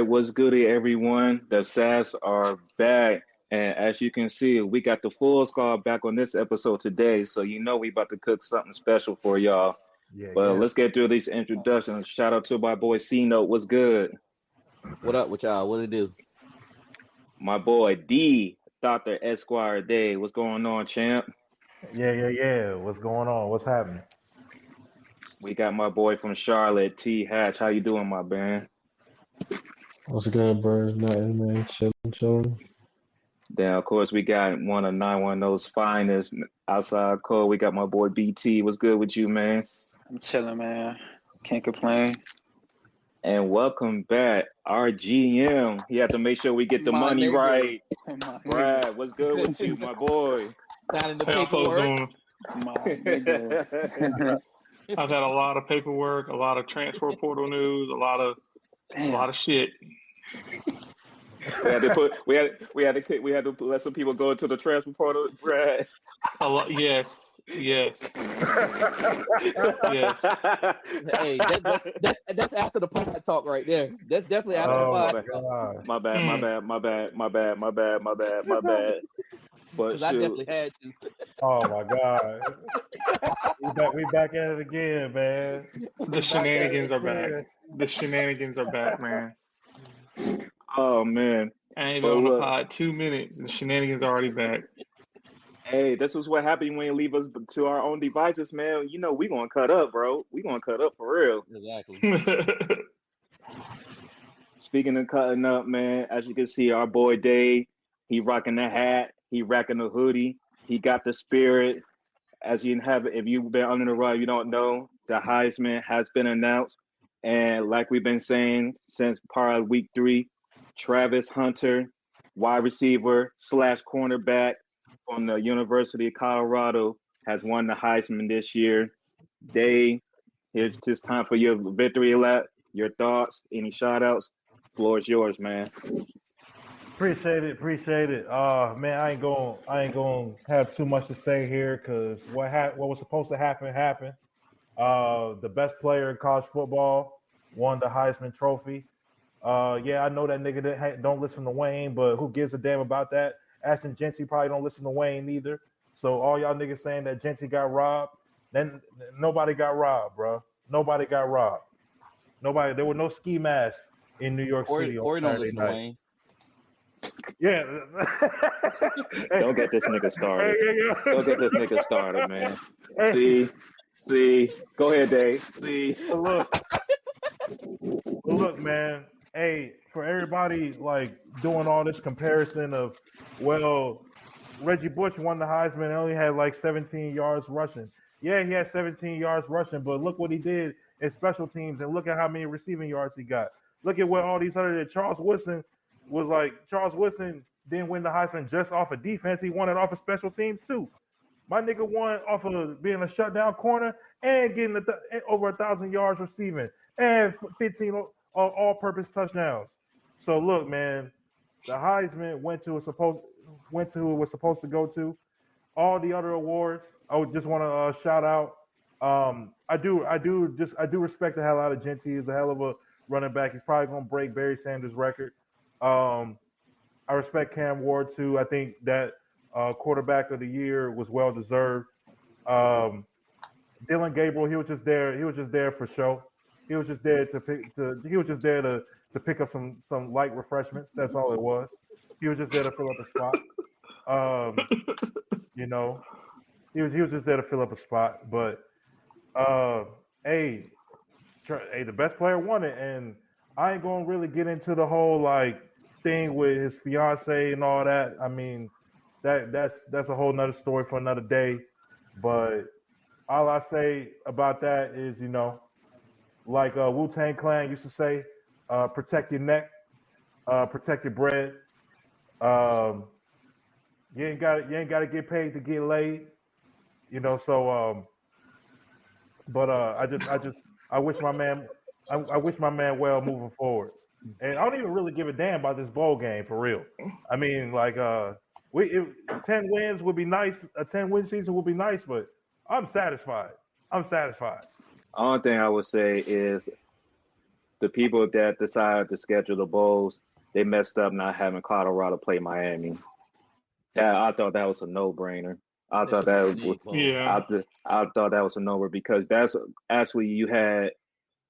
what's goody, everyone? The Sass are back. And as you can see, we got the full squad back on this episode today. So you know we about to cook something special for y'all. Yeah, But yeah. let's get through these introductions. Shout out to my boy C Note. What's good? What up with y'all? What it do? My boy D, Dr. Esquire Day. What's going on, champ? Yeah. What's going on? What's happening? We got my boy from Charlotte, T Hatch. How you doing, my man? What's good, bro? Nothing, man. Chilling. Then, of course, we got one of 910's finest outside code. We got my boy BT. What's good with you, man? I'm chilling, man. Can't complain. And welcome back, our GM. He had to make sure we get the money nigga. right. My Brad, what's good with you, my boy? Signing the How y'all paperwork. doing? nigga. I've had a lot of paperwork, a lot of transfer portal news, a lot of shit. We had to let some people go into the transfer portal, Brad. A lot, yes. Yes. Hey, that's after the pod talk right there. That's definitely after the pod talk. My bad. But Because I definitely had to. Oh my God. we back at it again, man. The shenanigans are back. The shenanigans are back, man. Oh man. I ain't been on the pod 2 minutes and the shenanigans are already back. Hey, this is what happens when you leave us to our own devices, man. You know we gonna cut up, bro. We gonna cut up for real. Exactly. Speaking of cutting up, man, as you can see, our boy Dave, he rocking the hat, he rocking the hoodie, he got the spirit. As you have, if you've been under the rug, you don't know, the Heisman has been announced. And like we've been saying since part of week 3, Travis Hunter, wide receiver / cornerback from the University of Colorado, has won the Heisman this year. Dave, here's just time for your victory lap. Your thoughts, any shout outs? Floor is yours, man. Appreciate it. Man, I ain't gonna have too much to say here because what was supposed to happen happened. The best player in college football won the Heisman Trophy. Yeah, I know that nigga don't listen to Wayne, but who gives a damn about that? Ashton Genty probably don't listen to Wayne either. So all y'all niggas saying that Genty got robbed, then nobody got robbed, bro. Nobody got robbed. Nobody. There were no ski masks in New York City on Saturday night. Wayne. Yeah. Don't get this nigga started. Hey. Don't get this nigga started, man. See. Go ahead, Dave. See. Look, man. Hey, for everybody like doing all this comparison of, well, Reggie Bush won the Heisman and only had like 17 yards rushing. Yeah, he had 17 yards rushing, but look what he did in special teams and look at how many receiving yards he got. Look at what all these other Charles Woodson didn't win the Heisman just off of defense. He won it off of special teams too. My nigga won off of being a shutdown corner and getting over 1,000 yards receiving and 15 all-purpose touchdowns. So look, man, the Heisman went to who it was supposed to go to. All the other awards, I would just want to shout out. I do respect the hell out of Genty. He's a hell of a running back. He's probably gonna break Barry Sanders' record. I respect Cam Ward too. I think that quarterback of the year was well deserved. Dylan Gabriel, he was just there for show. He was just there to pick up some light refreshments. That's all it was. He was just there to fill up a spot. You know, he was just there to fill up a spot. But hey, the best player won it, and I ain't gonna really get into the whole like thing with his fiance and all that. I mean, that's a whole nother story for another day. But all I say about that is, you know, like Wu-Tang Clan used to say, protect your neck, protect your bread. You ain't got to get paid to get laid, you know. So, but I wish my man well moving forward. And I don't even really give a damn about this bowl game for real. I mean, like, 10 wins would be nice. A 10-win season would be nice, but I'm satisfied. Only thing I would say is the people that decided to schedule the bowls, they messed up not having Colorado play Miami. I thought that was a no-brainer. I thought that was, Yeah. I thought that was a no-brainer because that's actually you had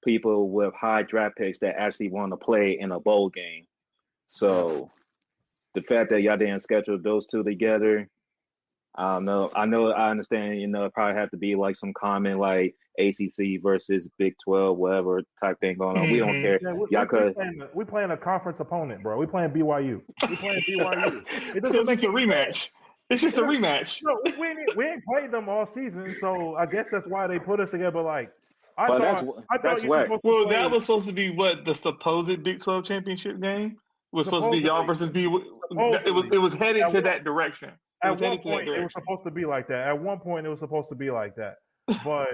people with high draft picks that actually want to play in a bowl game. So the fact that y'all didn't schedule those two together, I don't know. I understand. It probably have to be like some common like ACC versus Big 12, whatever type thing going on. We don't care. Yeah, Y'all could. we playing a conference opponent, bro. We playing BYU. We playing BYU. It It's doesn't make just a any sense. rematch. It's just a rematch. No, we ain't played them all season, so I guess that's why they put us together. But like, I But thought that's you whack. supposed to Well, play, that was supposed to be what the supposed Big 12 championship game was supposed to be. Y'all versus B. It was headed to that direction. At one point, it was supposed to be like that. At one point, it was supposed to be like that. But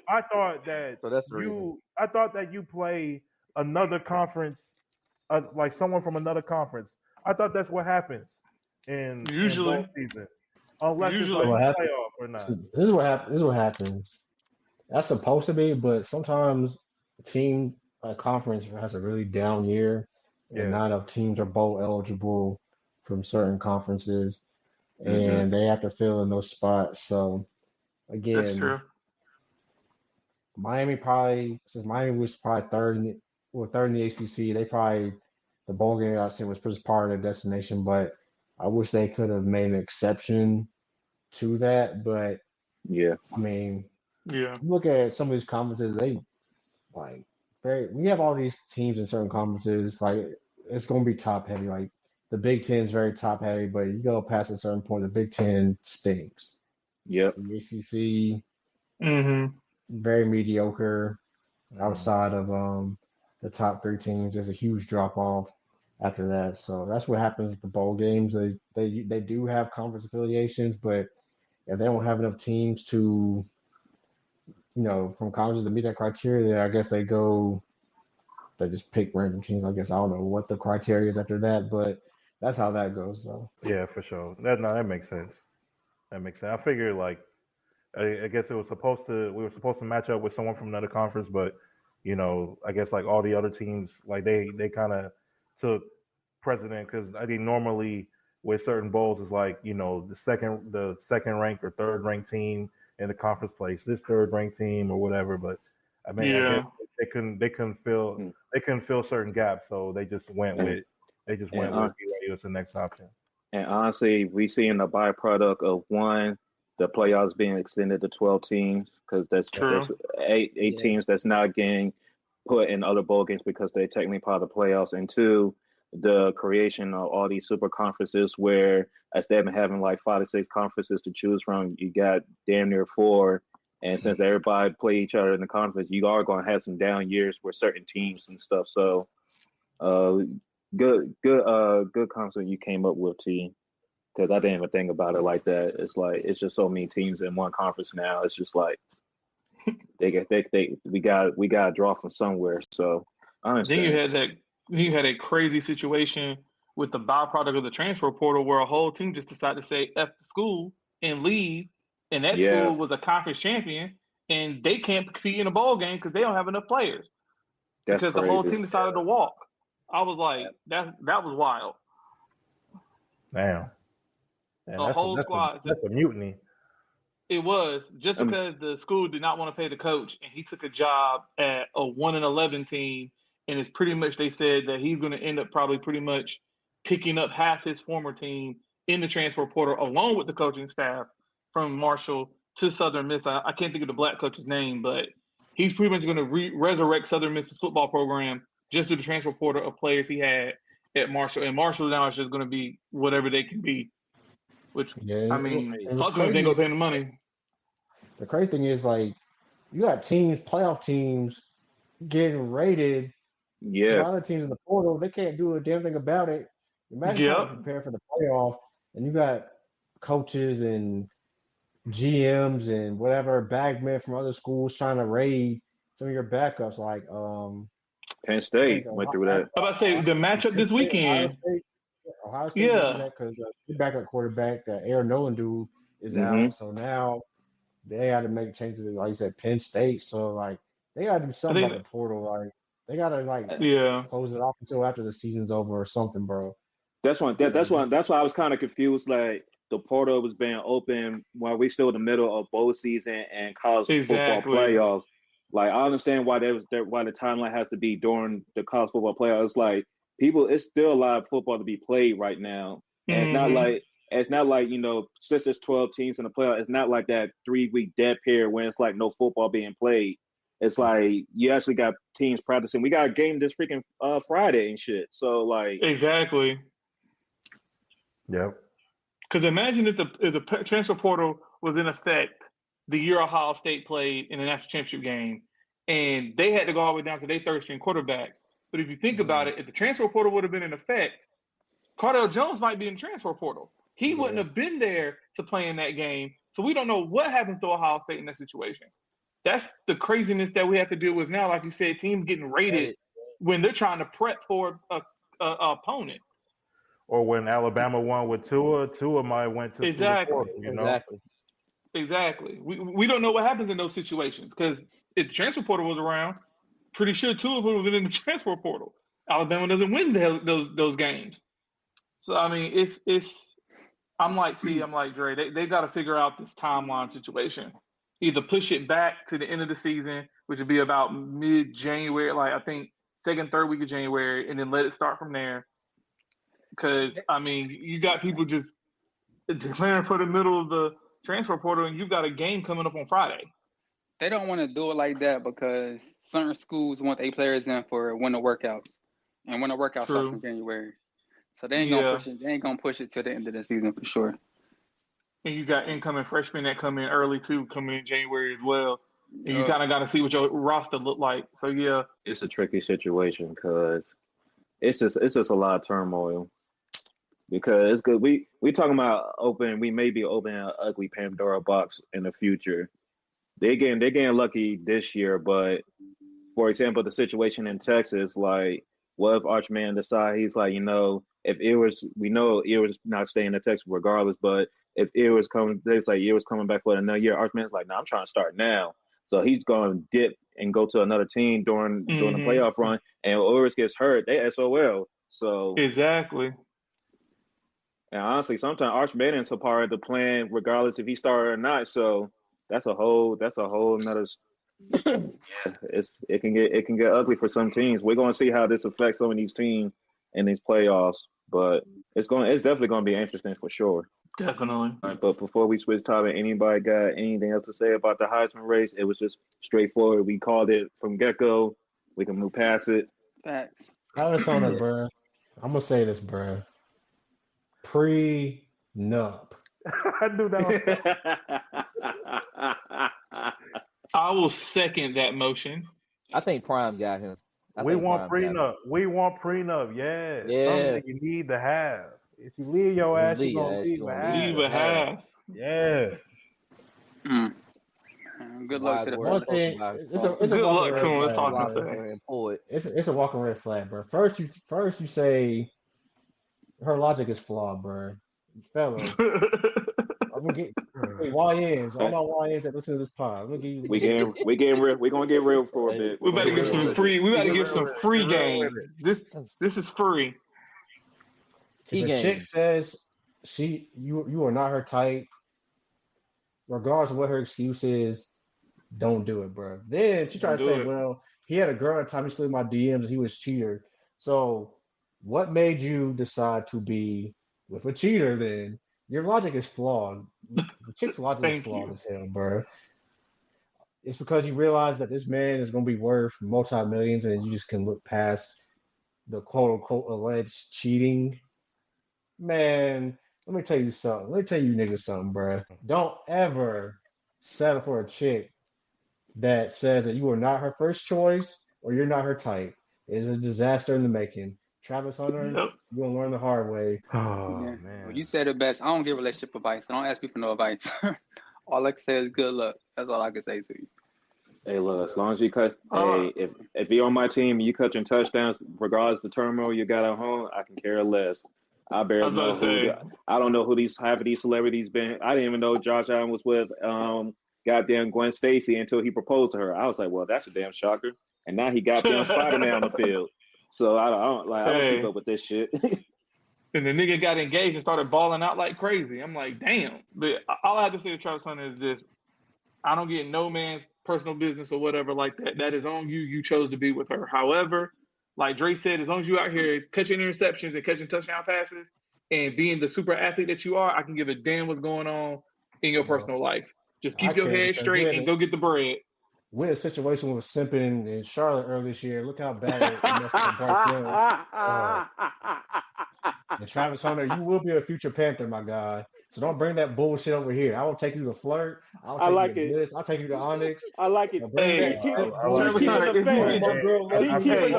I thought that So that's the reason. I thought that you play another conference, like someone from another conference. I thought that's what happens in Usually. bowl season, unless Usually. it's What like happens- playoff or not. This is what happens. That's supposed to be, but sometimes a team, a conference has a really down year, and Yeah. not enough teams are bowl eligible from certain conferences, Mhm. and they have to fill in those spots. So That's again, true. since Miami was probably third in the ACC, the bowl game I seen was just part of their destination. But I wish they could have made an exception to that. But Yeah. I mean, Yeah. look at some of these conferences, we have all these teams in certain conferences, like it's gonna be top heavy. Like the Big Ten is very top heavy, but you go past a certain point, the Big Ten stinks. Yep. The ACC, Mm-hmm. very mediocre outside of the top three teams. There's a huge drop off after that. So that's what happens with the bowl games. They do have conference affiliations, but if they don't have enough teams to from colleges to meet that criteria, I guess they just pick random teams. I guess I don't know what the criteria is after that, but that's how that goes, though. Yeah, for sure. That makes sense. That makes sense. I figured like I guess we were supposed to match up with someone from another conference, but I guess like all the other teams, like they kind of took precedent because I think normally with certain bowls is like the second ranked or third ranked team in the conference plays this third ranked team or whatever. But I mean, I Yeah. guess they couldn't fill certain gaps, so they just went with BYU as the next option. And honestly, we seeing the byproduct of the playoffs being extended to 12 teams because there's True. eight Yeah. teams that's not getting put in other bowl games because they're technically part of the playoffs, and two, the creation of all these super conferences where instead of having like 5 to 6 conferences to choose from, you got damn near 4. And since everybody play each other in the conference, you are going to have some down years with certain teams and stuff. So, good concept you came up with, T. Because I didn't even think about it like that. It's like it's just so many teams in one conference now. It's just like we got to draw from somewhere. So I understand. Then you had a crazy situation with the byproduct of the transfer portal where a whole team just decided to say F the school and leave, and that Yeah. school was a conference champion, and they can't compete in a bowl game because they don't have enough players That's because crazy. the whole team decided to walk. I was like, that was wild. Damn. Man, The whole squad. That's a mutiny. It was just because the school did not want to pay the coach, and he took a job at a 1-11 team, and it's pretty much they said that he's going to end up probably pretty much picking up half his former team in the transfer portal, along with the coaching staff from Marshall to Southern Miss. I can't think of the black coach's name, but he's pretty much going to resurrect Southern Miss's football program just through the transfer portal of players he had at Marshall, and Marshall now is just going to be whatever they can be. Which Yeah, I mean, it was hopefully they crazy. go pay the money. The crazy thing is, like, you got playoff teams, getting rated. A Yeah. lot of teams in the portal, they can't do a damn thing about it. Imagine trying to prepare for the playoff, and you got coaches and GMs and whatever bagmen from other schools trying to raid some of your backups. Like, Penn I State think went through that. How about say the matchup this weekend? Ohio State did Yeah. that because the backup quarterback, the Aaron Nolan dude, is Mhm. out. So now they had to make changes. Like you said, Penn State. So like they got to do something about the portal. Like They gotta like Yeah. close it off until after the season's over or something, bro. That's why I was kind of confused. Like the portal was being open while we still in the middle of bowl season and college football Exactly. playoffs. Like I understand why why the timeline has to be during the college football playoffs. It's like it's still a lot of football to be played right now, and it's not like since there's 12 teams in the playoff, it's not like that 3 week dead period when it's like no football being played. It's like you actually got teams practicing. We got a game this freaking Friday and shit. So like Exactly. Yep. Because imagine if the transfer portal was in effect the year Ohio State played in the national championship game, and they had to go all the way down to their third string quarterback. But if you think about it, if the transfer portal would have been in effect, Cardell Jones might be in the transfer portal. He wouldn't have been there to play in that game. So we don't know what happens to Ohio State in that situation. That's the craziness that we have to deal with now. Like you said, teams getting rated when they're trying to prep for a opponent. Or when Alabama won with Tua might have went to the portal, you know? Exactly. We don't know what happens in those situations because if the transfer portal was around, pretty sure Tua would have been in the transfer portal. Alabama doesn't win those games. So I mean, it's. I'm like T. I'm like Dre. They got to figure out this timeline situation. Either push it back to the end of the season, which would be about mid-January, like I think second, third week of January, and then let it start from there. Because I mean, you got people just declaring for the middle of the transfer portal, and you've got a game coming up on Friday. They don't want to do it like that because certain schools want their players in for winter workouts, and winter workouts starts in January. So they ain't gonna push it. They ain't gonna push it to the end of the season for sure. And you got incoming freshmen that come in early too, coming in January as well. And you kind of got to see what your roster look like. So yeah, it's a tricky situation because it's just a lot of turmoil. Because it's good. We talking about we may be opening an ugly Pandora box in the future. They're getting lucky this year, but for example, the situation in Texas, like what if Archman decide he's like, if we know it was not staying in Texas regardless, but if it was coming, it's like it was coming back for another year. Archman's like, no, I'm trying to start now. So he's going to dip and go to another team during the playoff run, and Oris gets hurt, they SOL. So exactly. And honestly, sometimes Arch Manning's a part of the plan, regardless if he started or not. So that's a whole another. It can get ugly for some teams. We're going to see how this affects some of these teams in these playoffs, but it's definitely going to be interesting for sure. Definitely. Right, but before we switch topic, anybody got anything else to say about the Heisman race? It was just straightforward. We called it from get-go. We can move past it. Facts. I was on it, bro. I'm gonna say this, bro. Prenup. I knew that. I will second that motion. I think Prime got him. We want prenup. We want prenup. Yeah. Something that you need to have. If you leave your ass, you're going to leave a half. Leave a half. Yeah. Good luck to the one thing. It's a good luck to him. That's all I can say. It's a walking red flag, bro. First you say her logic is flawed, bro. Fellas, I'm gonna get YNs. All my YNs that listen to this pod. We getting real. We're gonna get real for a bit. We better give some free. We better give some free game. This is free. If a chick says you are not her type, regardless of what her excuse is, don't do it, bro. Then she tried to say, well, he had a girl at the time he slid my DMs, he was a cheater. So what made you decide to be with a cheater then? Your logic is flawed. The chick's logic is flawed as hell, bro. It's because you realize that this man is going to be worth multi-millions and you just can look past the quote-unquote alleged cheating. Man, let me tell you something. Let me tell you niggas something, bro. Don't ever settle for a chick that says that you are not her first choice or you're not her type. It's a disaster in the making. Travis Hunter, you're going to learn the hard way. Oh, man. Well, you said it best. I don't give relationship advice. I don't ask people for no advice. All I can say is good luck. That's all I can say to you. Hey, look, as long as you cut, if you're on my team and you cut your touchdowns, regardless of the turmoil you got at home, I can care less. I barely know I don't know who half of these celebrities been. I didn't even know Josh Allen was with goddamn Gwen Stacy until he proposed to her. I was like, well, that's a damn shocker. and now he got damn Spider-Man on the field. So I don't keep up with this shit. And the nigga got engaged and started balling out like crazy. I'm like, damn. But all I have to say to Travis Hunter is this: I don't get no man's personal business or whatever like that. That is on you. You chose to be with her. However, like Dre said, as long as you out here catching interceptions and catching touchdown passes and being the super athlete that you are, I can give a damn what's going on in your personal life. Just keep your head straight and go get the bread. We're in a situation with Simping in Charlotte earlier this year. Look how bad it messed up Bryce Young. And Travis Hunter, you will be a future Panther, my guy. So don't bring that bullshit over here. I will take you to Flirt. I'll take you to Bliss. I'll take you to Onyx. I like it. Hey, Travis Hunter,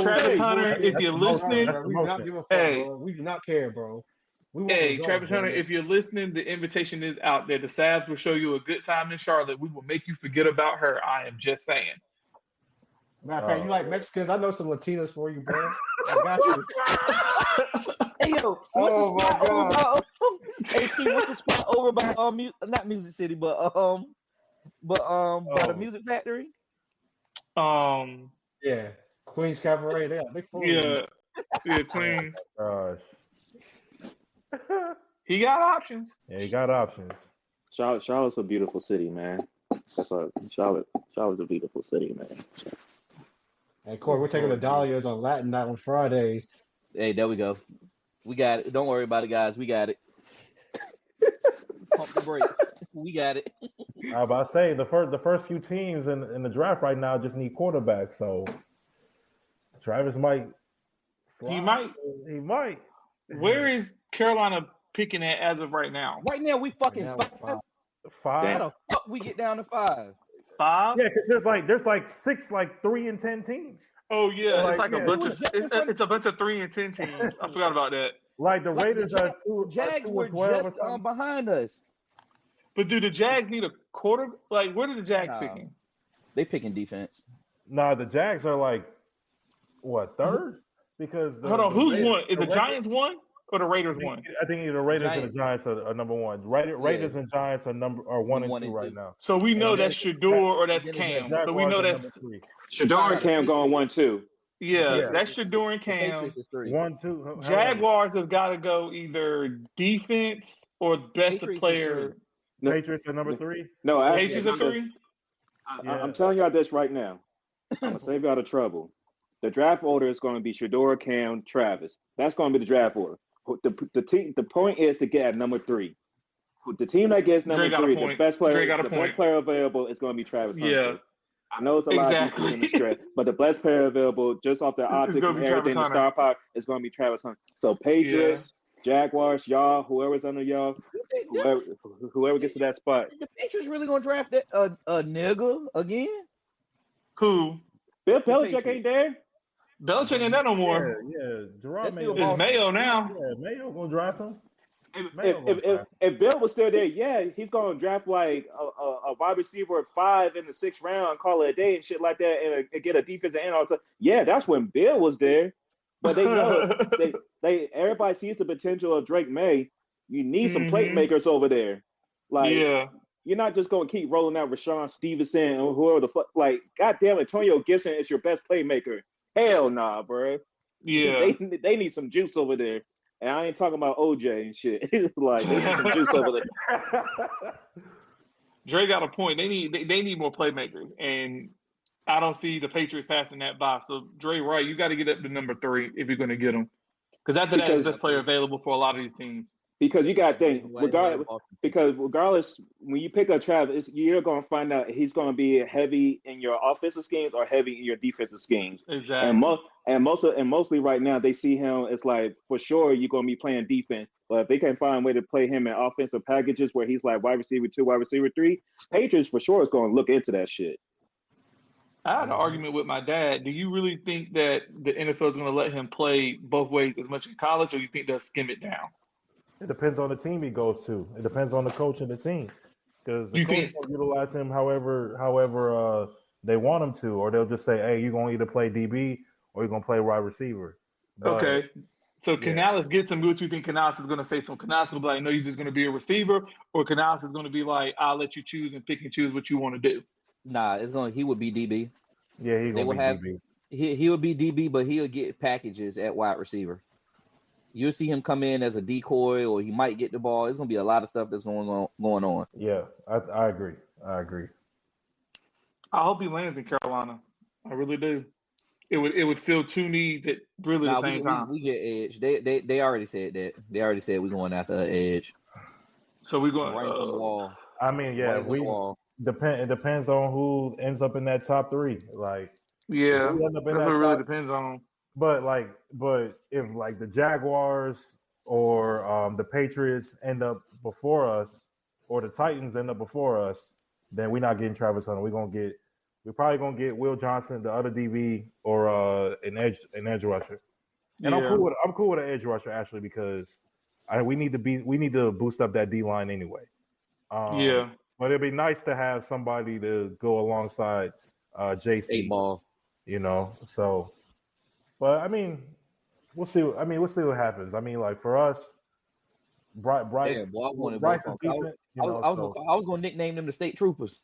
Travis Hunter, if you're listening, we do not give a fuck, bro. We do not care, bro. Hey, Travis Hunter, if you're listening, the invitation is out there. The Sabs will show you a good time in Charlotte. We will make you forget about her. I am just saying. Matter of fact, you like Mexicans? I know some Latinas for you, bro. I got you. Hey, yo, what's the spot over by, AT, what's the spot over by, not Music City, but by the Music Factory? Yeah. Queens Cabaret. They got big food. Yeah, Queens. Gosh. He got options. Yeah, he got options. Charlotte's a beautiful city, man. That's what Charlotte's a beautiful city, man. Hey, Corey, we're taking the Dahlias on Latin night on Fridays. Hey, there we go. We got it. Don't worry about it, guys. We got it. Pump the brakes. We got it. I was about to say the first few teams in the draft right now just need quarterbacks. So Travis might. He might. Where is Carolina picking at as of right now? Right now, we fucking five. How the fuck we get down to 5? 5? Yeah, because there's like 6, like 3 and 10 teams. Oh yeah, it's like a bunch of it's a bunch of 3 and 10 teams. I forgot about that. Like the Raiders are 2. Jags were just behind us. But do the Jags need a quarter? Like, where are the Jags picking? They picking defense. Nah, the Jags are like what, 3rd? Because hold on, who's won? Is the Giants won or the Raiders won? I think either the Raiders and the Giants are number 1. Raiders and Giants are 1 and 2 right now. So we know that's Shador or that's Cam. So we know that's Shador and Cam going 1-2. Yeah, that's Shador and Cam. 1-2. Jaguars have got to go either defense or best player. Patriots are number 3. No, Patriots are 3. I'm telling y'all this right now. I'm gonna save you out of trouble. The draft order is going to be Shador, Cam, Travis. That's going to be the draft order. The point is to get at number 3. The team that gets number 3, the best player available is going to be Travis Hunter. Yeah. I know it's a lot of people in the stretch, but the best player available, just off the optics and everything, the star power, is going to be Travis Hunter. So Patriots, Jaguars, y'all, whoever's under y'all, whoever gets to that spot. The Patriots really going to draft that a nigga again? Who? Bill Belichick ain't there. Belichick ain't there no more. Yeah. Gerard It's Mayo now. Yeah, Mayo gonna draft him. If Bill was still there, yeah, he's gonna draft like a wide receiver at 5 in the 6th round, call it a day and shit like that, and get a defensive end all the time. Yeah, that's when Bill was there. But they know they everybody sees the potential of Drake May. You need some playmakers over there. Like, you're not just going to keep rolling out Rashawn Stevenson or whoever the fuck. Like, goddamn, Antonio Gibson is your best playmaker. Hell nah, bro. Yeah. They need some juice over there. And I ain't talking about OJ and shit. Like, they need some juice over there. Dre got a point. They need more playmakers. And I don't see the Patriots passing that by. So, Dre, right, you got to get up to number 3 if you're going to get them. Because after that, is the best player available for a lot of these teams. Because you got to think, regardless, when you pick up Travis, you're going to find out he's going to be heavy in your offensive schemes or heavy in your defensive schemes. Exactly. And mostly right now, they see him as like, for sure, you're going to be playing defense. But if they can find a way to play him in offensive packages where he's like wide receiver 2, wide receiver 3, Patriots for sure is going to look into that shit. I had an argument with my dad. Do you really think that the NFL is going to let him play both ways as much in college, or you think they'll skim it down? It depends on the team he goes to. It depends on the coach and the team, because the coach will utilize him however they want him to, or they'll just say, "Hey, you're gonna either play DB or you're gonna play wide receiver." But, okay, so Canales gets him. What you think Canales is gonna say? So Canales will be like, "No, you're just gonna be a receiver," or Canales is gonna be like, "I'll let you choose and pick and choose what you want to do." Nah, he would be DB. Yeah, he gonna be DB. He'll be DB, but he'll get packages at wide receiver. You'll see him come in as a decoy, or he might get the ball. There's gonna be a lot of stuff that's going on. Yeah, I agree. I hope he lands in Carolina. I really do. It would fill two needs at really the same time. We get edge. They already said that. They already said we're going after an edge. So we're going right from the wall. I mean, yeah, it depends on who ends up in that top 3. Like, yeah, that's what it really depends on. But if like the Jaguars or the Patriots end up before us, or the Titans end up before us, then we're not getting Travis Hunter. We're probably gonna get Will Johnson, the other DB, or an edge rusher. And I'm cool with an edge rusher actually, because we need to boost up that D line anyway. But it'd be nice to have somebody to go alongside JC. 8-ball. You know, so. But I mean, we'll see. We'll see what happens. I mean, like for us, Bryce is decent. I was gonna nickname them the State Troopers.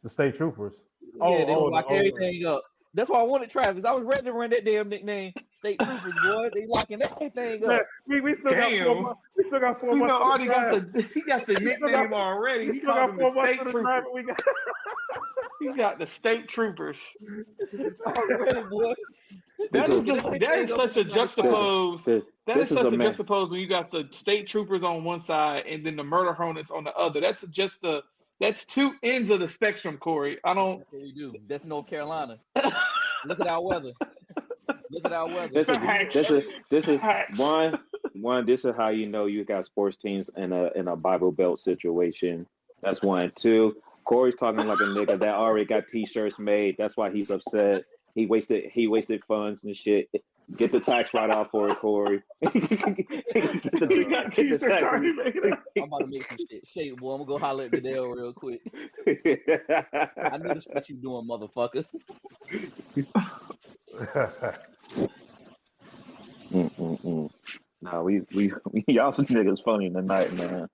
The State Troopers. Yeah, they lock everything up. That's why I wanted Travis. I was ready to run that damn nickname, State Troopers, boy. They locking everything up. We still got 4 months. He got the nickname already. He got 4 months to the draft. He got the State Troopers. Already, boy. That is such a juxtapose. That is such a juxtapose when you got the State Troopers on one side and then the Murder Hornets on the other. That's two ends of the spectrum, Corey. That's what we do. That's North Carolina. Look at our weather. This is one. This is how you know you got sports teams in a Bible Belt situation. That's 1. 2. Corey's talking like a nigga that already got T-shirts made. That's why he's upset. He wasted funds and shit. Get the tax write-off for it, Corey. I'm about to make some shit, boy. I'm gonna go holler at Goodell real quick. I know the shit you doing, motherfucker. Nah, we y'all niggas funny tonight, man.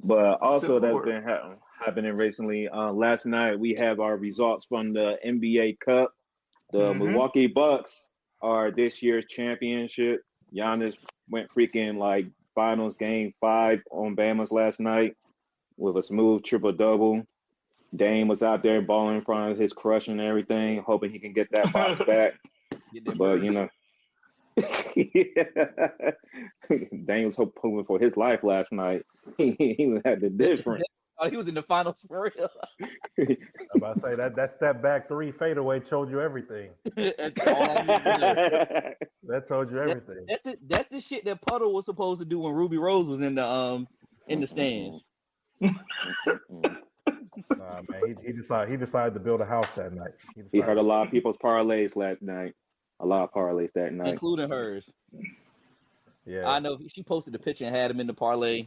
But also that's been happening recently. Last night we have our results from the NBA Cup. The Milwaukee Bucks are this year's championship. Giannis went freaking like finals game 5 on Bama's last night with a smooth triple-double. Dame was out there balling in front of his crush and everything, hoping he can get that box back. But, you know, Dame was hoping for his life last night. He had the difference. He was in the finals for real. I'm about to say that step back 3 fadeaway told you everything. That's all I need to know. That told you everything. That's the shit that Puddle was supposed to do when Ruby Rose was in the stands. Nah, man, he decided to build a house that night. He heard a lot of people's parlays last night. A lot of parlays that night, including hers. Yeah, I know she posted the picture and had him in the parlay.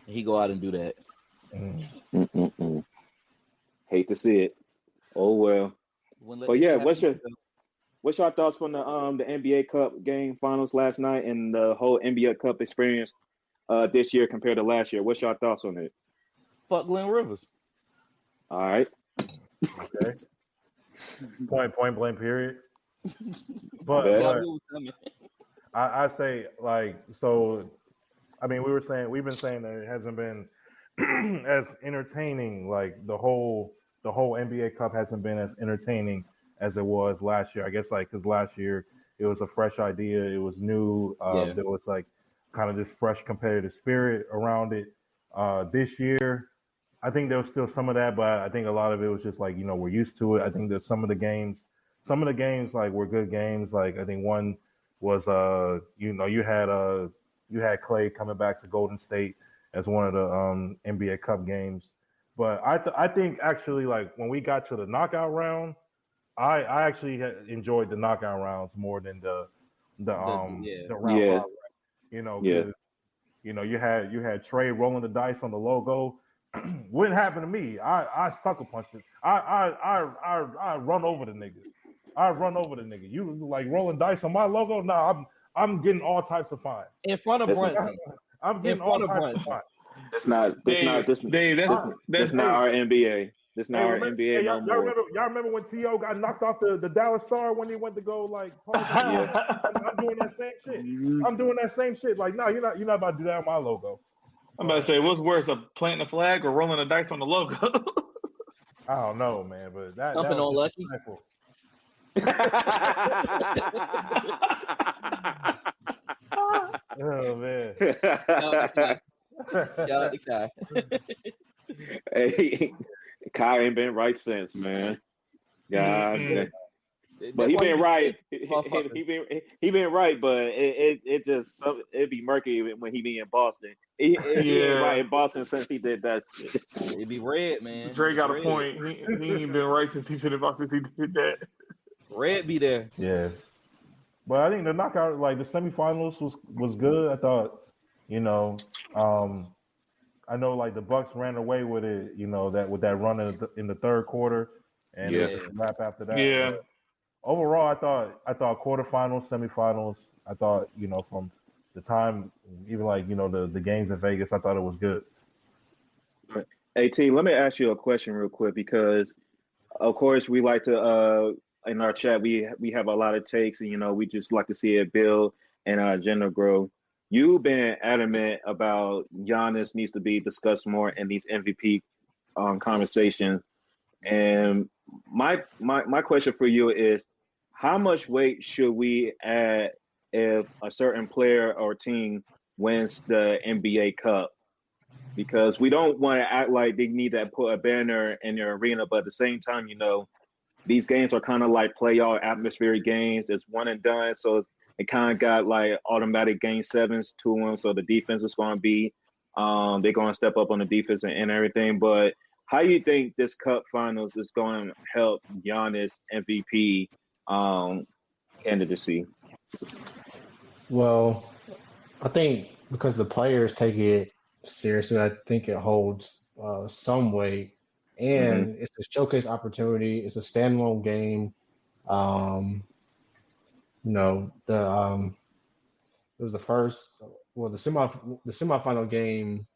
And he go out and do that. Hate to see it. Oh well. But yeah, what's your thoughts from the NBA Cup game finals last night and the whole NBA Cup experience this year compared to last year? What's your thoughts on it? Fuck Glenn Rivers. All right. Okay. Point blank period. But I say like so. I mean, we've been saying that it hasn't been as entertaining. Like the whole NBA Cup hasn't been as entertaining as it was last year. I guess like because last year it was a fresh idea, it was new. There was like kind of this fresh competitive spirit around it. This year, I think there was still some of that, but I think a lot of it was just like we're used to it. I think that some of the games like were good games. Like I think one was you had Clay coming back to Golden State as one of the NBA Cup games. But I think actually like when we got to the knockout round, I actually enjoyed the knockout rounds more than the round. Yeah. You had Trey rolling the dice on the logo. Wouldn't happen to me. I sucker punched it. I run over the nigga. You like rolling dice on my logo? Nah, I'm getting all types of fines. In front of Brunson. I'm getting all types of fines. That's not our NBA. This not our NBA no more. Y'all remember when T.O. got knocked off the Dallas Star when he went to go like pause? I'm doing that same shit. I'm doing that same shit. Like, no, you're not about to do that on my logo. I'm about to say, what's worse, planting a flag or rolling the dice on the logo? I don't know, man, but that was on Lucky. Oh man! Shout out to Kai. Hey, Kai ain't been right since, man. God, but he been right. He been right, but it'd be murky when he be in Boston. He ain't right in Boston since he did that shit. It'd be red, man. Dre got a point. He ain't been right since he been in Boston since he did that. Red be there. Yes. But I think the knockout, like the semifinals, was good. I thought, I know like the Bucks ran away with it, that with that run in the third quarter, and a wrap after that. Yeah. But overall, I thought quarterfinals, semifinals. I thought, from the time, even like the games in Vegas, I thought it was good. Hey T, let me ask you a question real quick because, of course, we like to. In our chat, we have a lot of takes, and we just like to see it build and our agenda grow. You've been adamant about Giannis needs to be discussed more in these MVP conversations, and my question for you is, how much weight should we add if a certain player or team wins the NBA Cup? Because we don't want to act like they need to put a banner in their arena, but at the same time, these games are kind of like playoff atmospheric games. It's one and done, so it kind of got like automatic game sevens to them. So the defense is going to be, they're going to step up on the defense and everything. But how do you think this Cup Finals is going to help Giannis MVP candidacy? Well, I think because the players take it seriously, I think it holds some weight. And it's a showcase opportunity. It's a standalone game. It was the first. Well, the semifinal game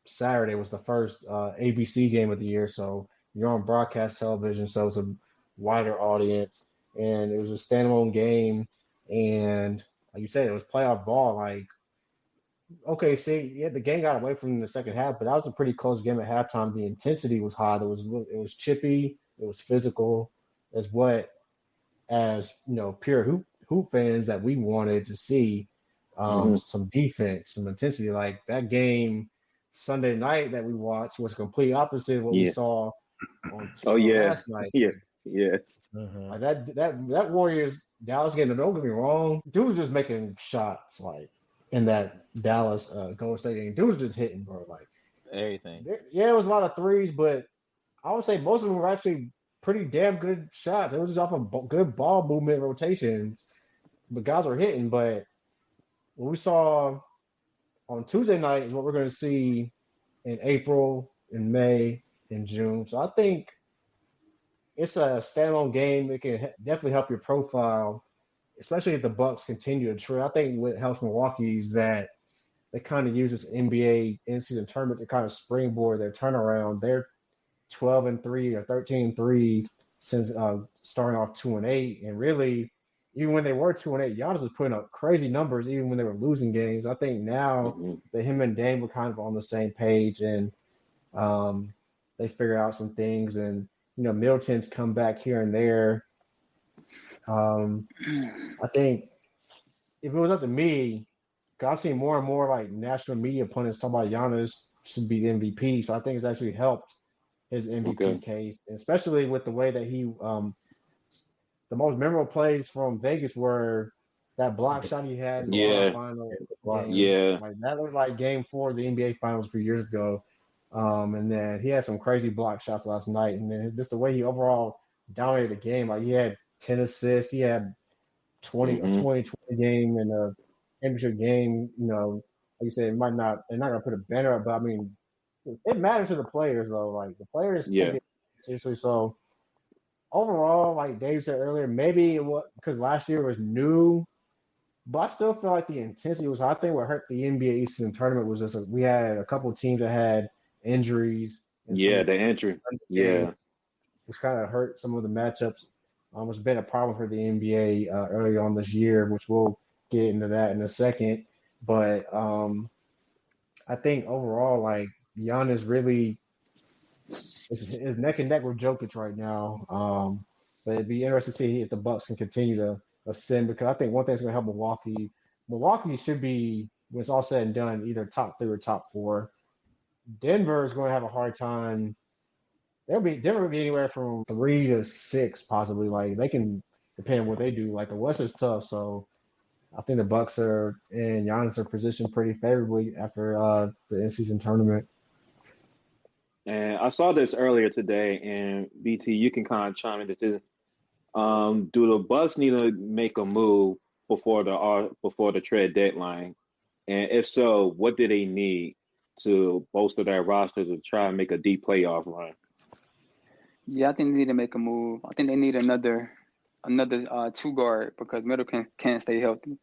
Saturday was the first ABC game of the year. So you're on broadcast television, so it's a wider audience, and it was a standalone game. And like you said, it was playoff ball. Like, okay, the game got away from the second half, but that was a pretty close game at halftime. The intensity was high. It was chippy. It was physical. As pure hoop fans that we wanted to see some defense, some intensity. Like that game Sunday night that we watched was complete opposite of what we saw on last night. Yeah. Like that Warriors Dallas game. Don't get me wrong, dude was just making shots like. In that Dallas Golden State game, dude was just hitting, bro. Like everything. Yeah, it was a lot of threes, but I would say most of them were actually pretty damn good shots. It was just off of good ball movement rotation. But guys were hitting. But what we saw on Tuesday night is what we're going to see in April, in May, in June. So I think it's a standalone game. It can definitely help your profile. Especially if the Bucks continue to trend. I think what helps Milwaukee is that they kind of use this NBA in-season tournament to kind of springboard their turnaround. They're 12-3 or 13-3 since starting off 2-8, and really, even when they were 2-8, Giannis was putting up crazy numbers even when they were losing games. I think now that him and Dame were kind of on the same page, and they figure out some things, and Middleton's come back here and there. I think if it was up to me, I've seen more and more like national media pundits talk about Giannis should be the MVP. So I think it's actually helped his MVP case, especially with the way that he the most memorable plays from Vegas were that block shot he had in the final game. Like that looked like game 4 of the NBA finals a few years ago. And then he had some crazy block shots last night, and then just the way he overall dominated the game. Like he had 10 assists. He had 20 game in a championship game. Like you said, they're not gonna put a banner up, but I mean, it matters to the players though. Like the players take it seriously. So overall, like Dave said earlier, maybe because last year was new, but I still feel like the intensity was. I think what hurt the NBA Eastern tournament was just we had a couple of teams that had injuries, Yeah, the entry. Yeah. It's kind of hurt some of the matchups. It's been a problem for the NBA early on this year, which we'll get into that in a second. But I think overall, like Giannis really is neck and neck with Jokic right now. But it'd be interesting to see if the Bucks can continue to ascend, because I think one thing's going to help Milwaukee. Milwaukee should be, when it's all said and done, either top 3 or top 4. Denver is going to have a hard time. Denver will be anywhere from 3 to 6, possibly. Like they can, depend on what they do. Like the West is tough, so I think the Bucks and Giannis are positioned pretty favorably after the in-season tournament. And I saw this earlier today, and BT, you can kind of chime into this. Do the Bucks need to make a move before the trade deadline? And if so, what do they need to bolster their roster to try and make a deep playoff run? Yeah, I think they need to make a move. I think they need another 2-guard, because Middleton can't stay healthy.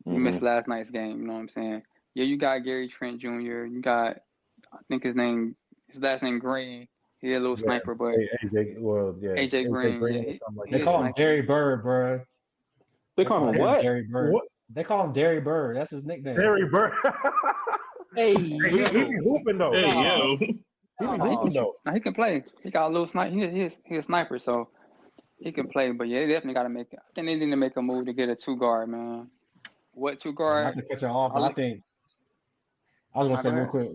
He missed last night's game. You know what I'm saying? Yeah, you got Gary Trent Jr. You got, I think his last name Green. He's a little sniper, but AJ Green. They call him Derry Bird, bro. They call him what? Derry Bird. What? They call him Derry Bird. That's his nickname. Derry Bird. Hey, he be hooping though. Hey, yo. He be hooping though. He can play. He got a little sniper. He's a sniper, so he can play. But yeah, they definitely got to make it. I think they need to make a move to get a 2-guard, man. What 2-guard? Not to cut you off, but I think I was gonna say real quick.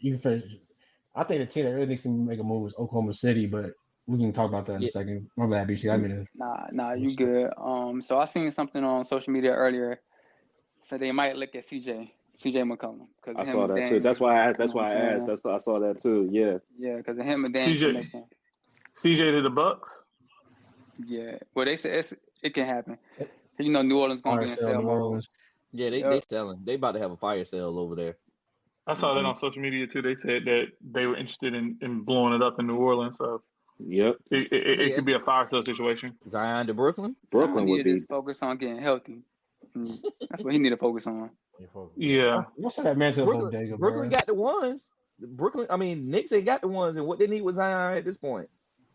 You can finish. I think the team that really needs to make a move is Oklahoma City, but we can talk about that in a second. My bad, BT. Nah, you good. So I seen something on social media earlier. So they might look at CJ McCollum. I saw that too. That's why I asked. I saw that too. Yeah. Yeah, because of him and Dan. CJ to the Bucks. Yeah. Well, they said it can happen. You know, New Orleans gonna be in sale mode. Yeah, they selling. They about to have a fire sale over there. I saw that on social media too. They said that they were interested in blowing it up in New Orleans. So yep, it could be a fire sale situation. Zion to Brooklyn. Brooklyn would be. Just focus on getting healthy. That's what he need to focus on. Yeah. What's that man to Brooklyn, Brooklyn got the ones. Knicks ain't got the ones, and what they need was Zion at this point.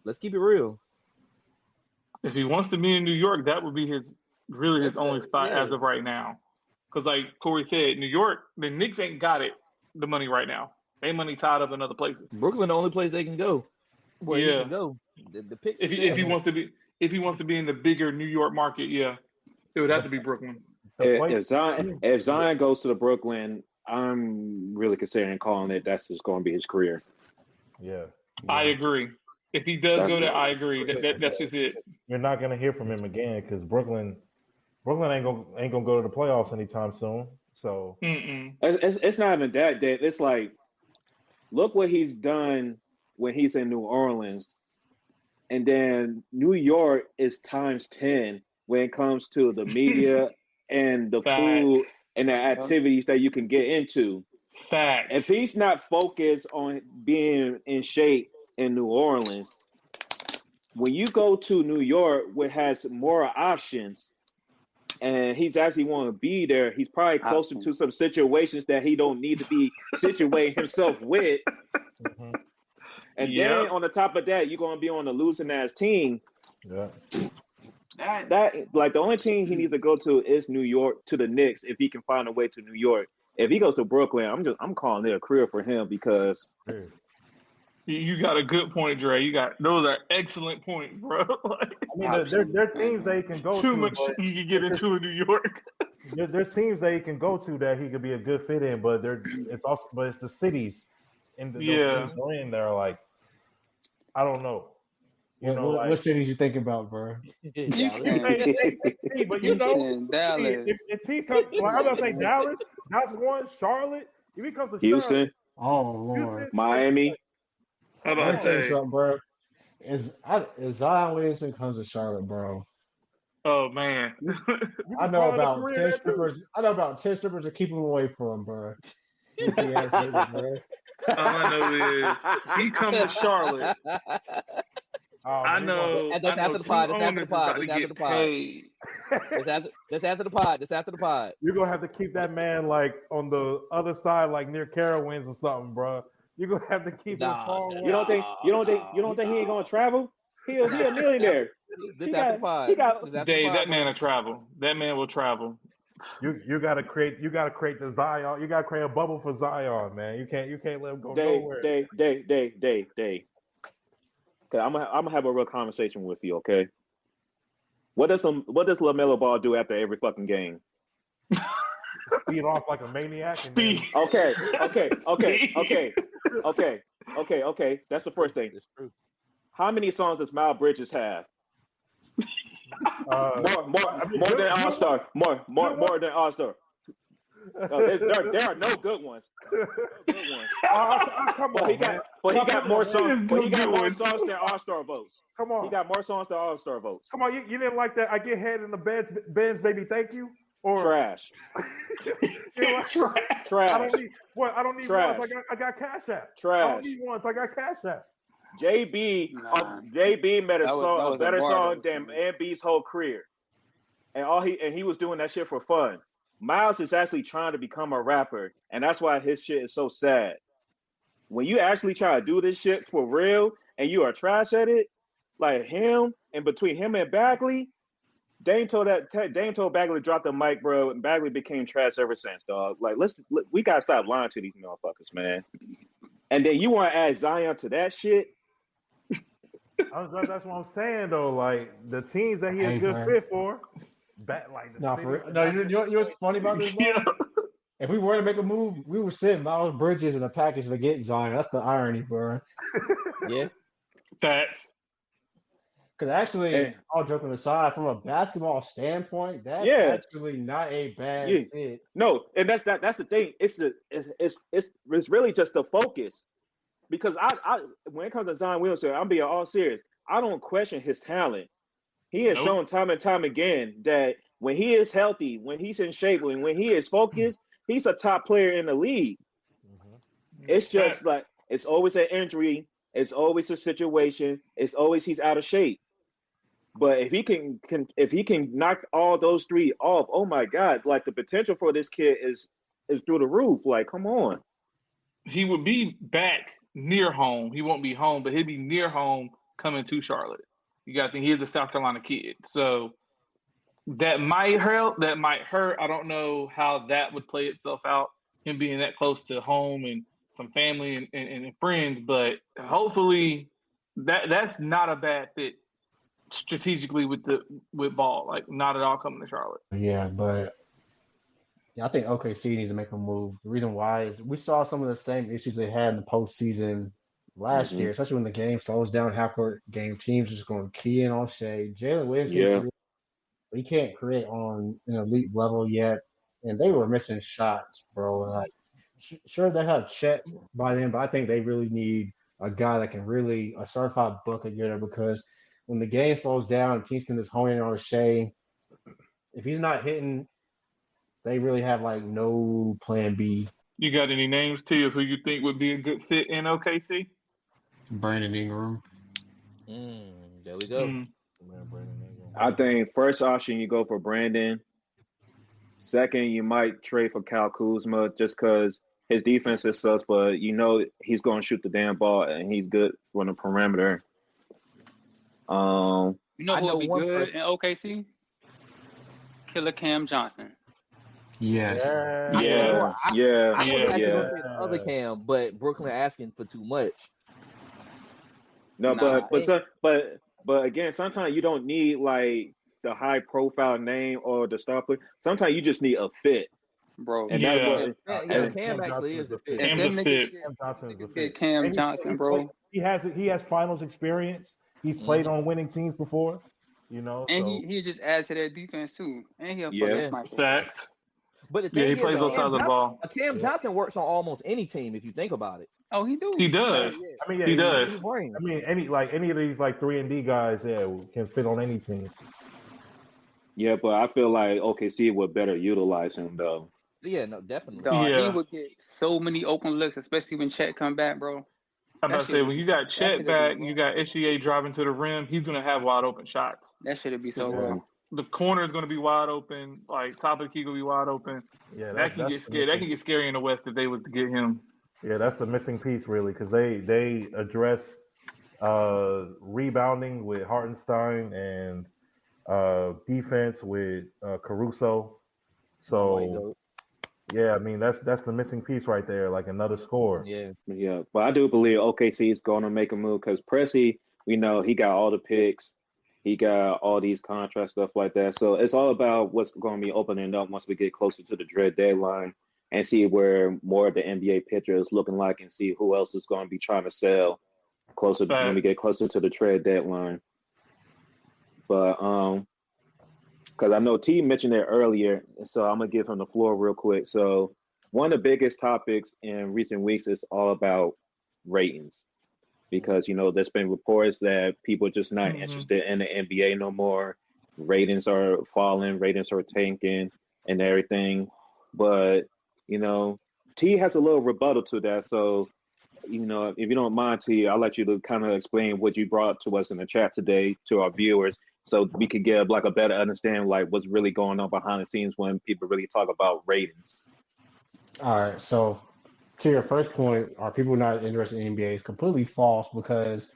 Let's keep it real. If he wants to be in New York, that would be his only spot as of right now. Because like Corey said, New York, the Knicks ain't got the money right now. They money tied up in other places. Brooklyn, the only place they can go. Where he can go. The picks. If he wants to be in the bigger New York market, yeah, it would have to be Brooklyn. If Zion goes to the Brooklyn, I'm really considering calling it. That's just going to be his career. Yeah. I agree. If he does go there, I agree. That's just it. You're not going to hear from him again because Brooklyn ain't gonna go to the playoffs anytime soon. So it's not even that, Dave. It's like, look what he's done when he's in New Orleans, and then New York is times 10 when it comes to the media and the food and the activities that you can get into. Facts. If he's not focused on being in shape in New Orleans, when you go to New York, which has more options, and he's actually want to be there, he's probably closer to some situations that he don't need to be situating himself with. And then on the top of that, you're going to be on a losing ass team. Yeah. That like the only team he needs to go to is New York, to the Knicks, if he can find a way to New York. If he goes to Brooklyn, I'm calling it a career for him because you got a good point, Dre. Those are excellent points, bro. Like, there are teams that he can go to. Too much he can get into in New York. There's teams that he can go to that he could be a good fit in, but it's the cities in the in there are like, I don't know. What cities you think about, bro? But you know, Dallas. If he comes, I'm gonna say Dallas. That's one. Charlotte. If he comes to Houston, Lord, Miami. How Let about me tell you something, bro. If Zion Williamson comes to Charlotte, bro. Oh man, I know about 10 strippers. I know about 10 strippers to keep him away from, bro. All I know is he comes to Charlotte. I know. That's after the pod. That's after the pod. That's after the pod. That's after the pod. You're gonna have to keep that man like on the other side, like near Carowinds or something, bro. You're gonna have to keep it far away. You don't think he ain't gonna travel? He a millionaire. This after pod. Dave, that man will travel. That man will travel. You gotta create the Zion. You gotta create a bubble for Zion, man. You can't let him go nowhere. Dave. Okay, I'm gonna have a real conversation with you. Okay, what does LaMelo Ball do after every fucking game? Speed off like a maniac. Speed. Okay. That's the first thing. How many songs does Miles Bridges have? More than All-Star. More than All-Star. There are no good ones. He got more songs than All-Star votes. Come on. He got more songs than All-Star votes. Come on, you didn't like that? I get head in the Benz, baby, thank you. Or trash. Trash. I don't need trash. ones. I got Cash App. Trash. I don't need ones. I got Cash App. JB made a better song than MB's whole career, and he was doing that shit for fun. Miles is actually trying to become a rapper, and that's why his shit is so sad. When you actually try to do this shit for real, and you are trash at it, like him, and between him and Bagley. Dame told Bagley to drop the mic, bro, and Bagley became trash ever since, dog. Like, we gotta stop lying to these motherfuckers, man. And then you want to add Zion to that shit? That's what I'm saying, though. Like the teams that he is good fit for, you know what's funny about this? If we were to make a move, we would send Miles Bridges in a package to get Zion. That's the irony, bro. Yeah, facts. Because actually, all joking aside, from a basketball standpoint, that's actually not a bad fit. No, and that's the thing. It's really just the focus. Because I when it comes to Zion Williamson, I'm being all serious. I don't question his talent. He has shown time and time again that when he is healthy, when he's in shape, when he is focused, he's a top player in the league. Mm-hmm. It's just like it's always an injury. It's always a situation. It's always he's out of shape. But if he can knock all those three off, oh my God! Like the potential for this kid is through the roof. Like, come on. He would be back near home. He won't be home, but he'd be near home coming to Charlotte. You got to think he's a South Carolina kid, so that might hurt. That might hurt. I don't know how that would play itself out. Him being that close to home and some family and friends, but hopefully that's not a bad fit strategically with Ball, like not at all coming to Charlotte. Yeah, but I think OKC needs to make a move. The reason why is we saw some of the same issues they had in the postseason last year, especially when the game slows down, half-court game, teams just going to key in on Shea. Jalen Williams, he can't create on an elite level yet, and they were missing shots, bro. Like, sure, they have Chet by then, but I think they really need a guy that can really a certified bucket getter because when the game slows down, teams can just hone in on Shea. If he's not hitting, they really have like no plan B. You got any names too of who you think would be a good fit in OKC? Brandon Ingram. There we go. I think first option you go for Brandon. Second, you might trade for Kyle Kuzma just because his defense is sus, but you know he's going to shoot the damn ball and he's good from the perimeter. You know who would be good in OKC? Killer Cam Johnson. Yes. Yeah. I was actually going to say the other Cam, but Brooklyn asking for too much. No, but again, sometimes you don't need like the high profile name or the star player. Sometimes you just need a fit, bro. And Cam actually is the fit. And them niggas get Cam Johnson, bro. He has finals experience. He's played on winning teams before, you know. And he just adds to their defense too. And he'll fucking sniper. Facts. But the thing he plays both sides of the ball. Cam Johnson works on almost any team if you think about it. Oh, he do. He does. I mean, he does. I mean, any of these like 3-and-D guys, can fit on any team. Yeah, but I feel like OKC would better utilize him though. Yeah, no, definitely. He would get so many open looks, especially when Chet come back, bro. I'm about to say, when you got Chet back, you got SGA driving to the rim, he's going to have wide open shots. That should be so good. The corner is going to be wide open. Like, top of the key going to be wide open. Yeah, that can get scary. That can get scary in the West if they was to get him. Yeah, that's the missing piece, really, because they address rebounding with Hartenstein and defense with Caruso. So yeah, I mean that's the missing piece right there, like another score. Yeah, but I do believe OKC is going to make a move because Pressy, we know he got all the picks, he got all these contracts, stuff like that. So it's all about what's going to be opening up once we get closer to the trade deadline and see where more of the NBA picture is looking like and see who else is going to be trying to sell closer when we get closer to the trade deadline. But because I know T mentioned it earlier, so I'm gonna give him the floor real quick. So one of the biggest topics in recent weeks is all about ratings because there's been reports that people are just not interested in the NBA no more. Ratings are falling, ratings are tanking, and everything. But T has a little rebuttal to that. So if you don't mind, T, I'll let you to kind of explain what you brought to us in the chat today to our viewers, so we could get like a better understanding, like what's really going on behind the scenes when people really talk about ratings. All right, so to your first point, are people not interested in NBA? Is completely false because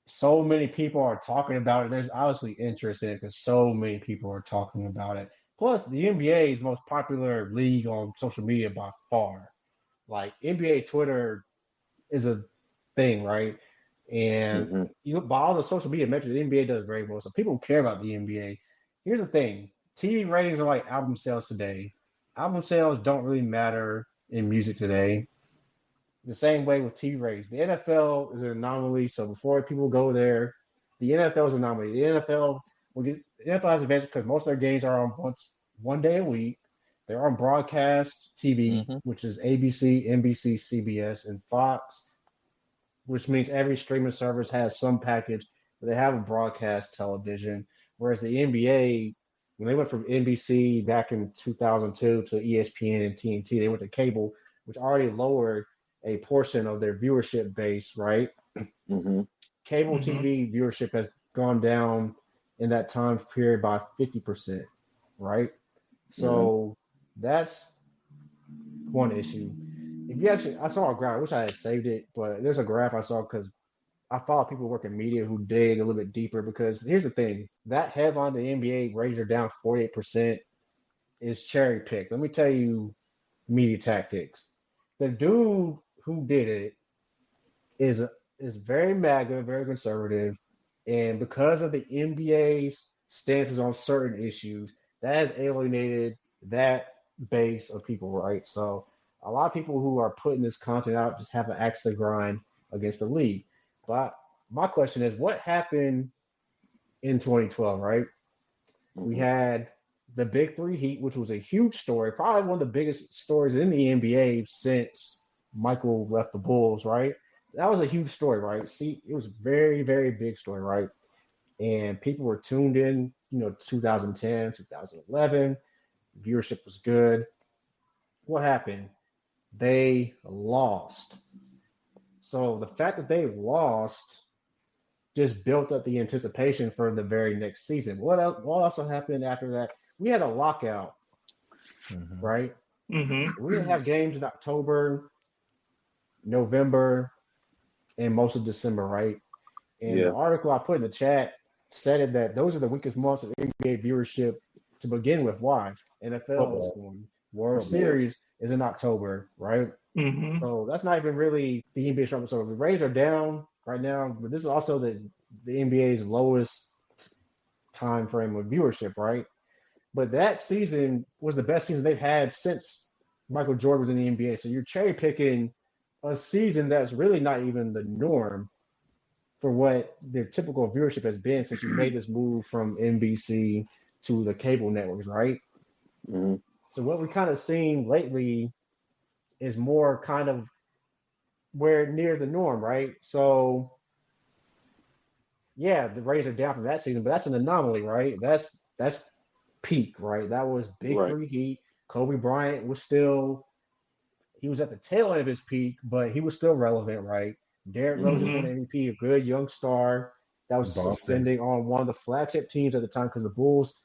so many people are talking about it. There's obviously interest in it because so many people are talking about it. Plus, the NBA is the most popular league on social media by far. Like NBA Twitter is a thing, right? And by all the social media metrics, the NBA does very well. So people care about the NBA. Here's the thing: TV ratings are like album sales today. Album sales don't really matter in music today. The same way with TV ratings. The NFL is an anomaly. So before people go there, the NFL is an anomaly. The NFL has advantage because most of their games are on one day a week. They're on broadcast TV, which is ABC, NBC, CBS, and Fox, which means every streaming service has some package, but they have a broadcast television. Whereas the NBA, when they went from NBC back in 2002 to ESPN and TNT, they went to cable, which already lowered a portion of their viewership base, right? Cable TV viewership has gone down in that time period by 50%, right? So that's one issue. If you actually, I saw a graph. I wish I had saved it, but there's a graph I saw because I follow people who work in media who dig a little bit deeper. Because here's the thing: that headline, the NBA ratings are down 48%, is cherry picked. Let me tell you, media tactics. The dude who did it is very MAGA, very conservative, and because of the NBA's stances on certain issues, that has alienated that base of people, right? So a lot of people who are putting this content out just have an axe to grind against the league. But my question is, what happened in 2012, right? We had the Big Three Heat, which was a huge story, probably one of the biggest stories in the NBA since Michael left the Bulls, right? That was a huge story, right? See, it was a very, very big story, right? And people were tuned in, 2010, 2011. Viewership was good. What happened? They lost. So the fact that they lost just built up the anticipation for the very next season. What also happened after that? We had a lockout, right? We didn't have games in October, November, and most of December, right? And the article I put in the chat said that those are the weakest months of NBA viewership to begin with. Why? NFL is going. World Series is in October, right? So that's not even really the NBA struggle. So the ratings are down right now, but this is also the NBA's lowest time frame of viewership, right? But that season was the best season they've had since Michael Jordan was in the NBA. So you're cherry picking a season that's really not even the norm for what their typical viewership has been since you made this move from NBC to the cable networks, right? So what we kind of seen lately is more kind of where near the norm, right? So yeah, the ratings are down from that season, but that's an anomaly, right? That's peak, right? That was Big Three Heat. Kobe Bryant was he was at the tail end of his peak, but he was still relevant, right? Derrick Rose just won MVP, a good young star that was ascending on one of the flagship teams at the time because the Bulls,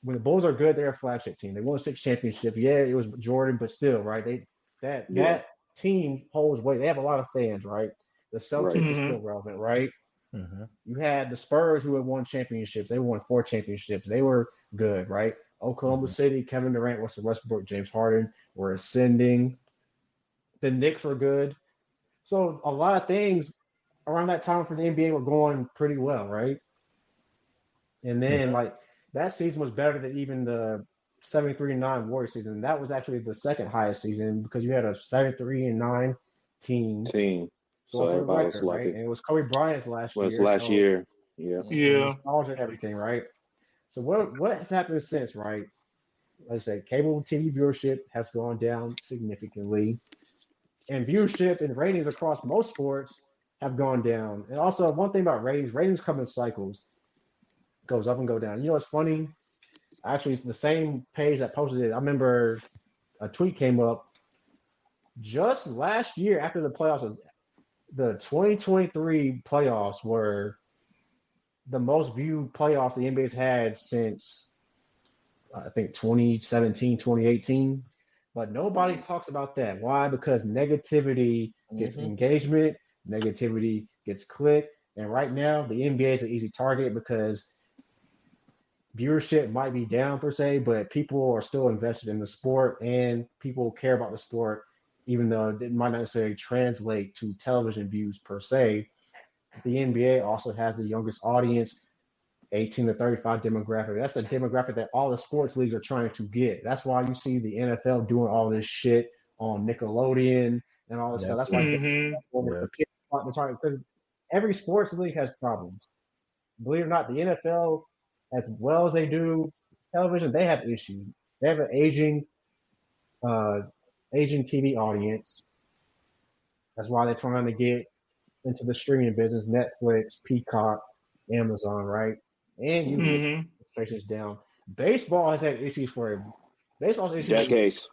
when the Bulls are good, they're a flagship team. They won 6 championships. Yeah, it was Jordan, but still, right? that team holds weight. They have a lot of fans, right? The Celtics are still relevant, right? Mm-hmm. You had the Spurs who had won championships. They won 4 championships. They were good, right? Oklahoma City, Kevin Durant, Russell Westbrook, James Harden were ascending. The Knicks were good. So a lot of things around that time for the NBA were going pretty well, right? And then like that season was better than even the 73-9 Warriors season. That was actually the second highest season because you had a 73-9 team. So for the record, right? And it was Kobe Bryant's last year. Yeah. Nostalgia and everything, right? So what has happened since, right? Like I said, cable TV viewership has gone down significantly. And viewership and ratings across most sports have gone down. And also one thing about ratings come in cycles. Goes up and go down. You know what's funny? Actually, it's the same page that posted it. I remember a tweet came up just last year after the playoffs. The 2023 playoffs were the most viewed playoffs the NBA's had since I think 2017, 2018. But nobody talks about that. Why? Because negativity gets engagement, negativity gets click. And right now, the NBA is an easy target because viewership might be down per se, but people are still invested in the sport and people care about the sport, even though it might not necessarily translate to television views per se. The NBA also has the youngest audience, 18 to 35 demographic. That's the demographic that all the sports leagues are trying to get. That's why you see the NFL doing all this shit on Nickelodeon and all this stuff. That's why the kids because every sports league has problems. Believe it or not, the NFL, as well as they do television, they have issues. They have an aging TV audience. That's why they're trying to get into the streaming business, Netflix, Peacock, Amazon, right? And you get down. Baseball has had issues for baseball's issues Decades.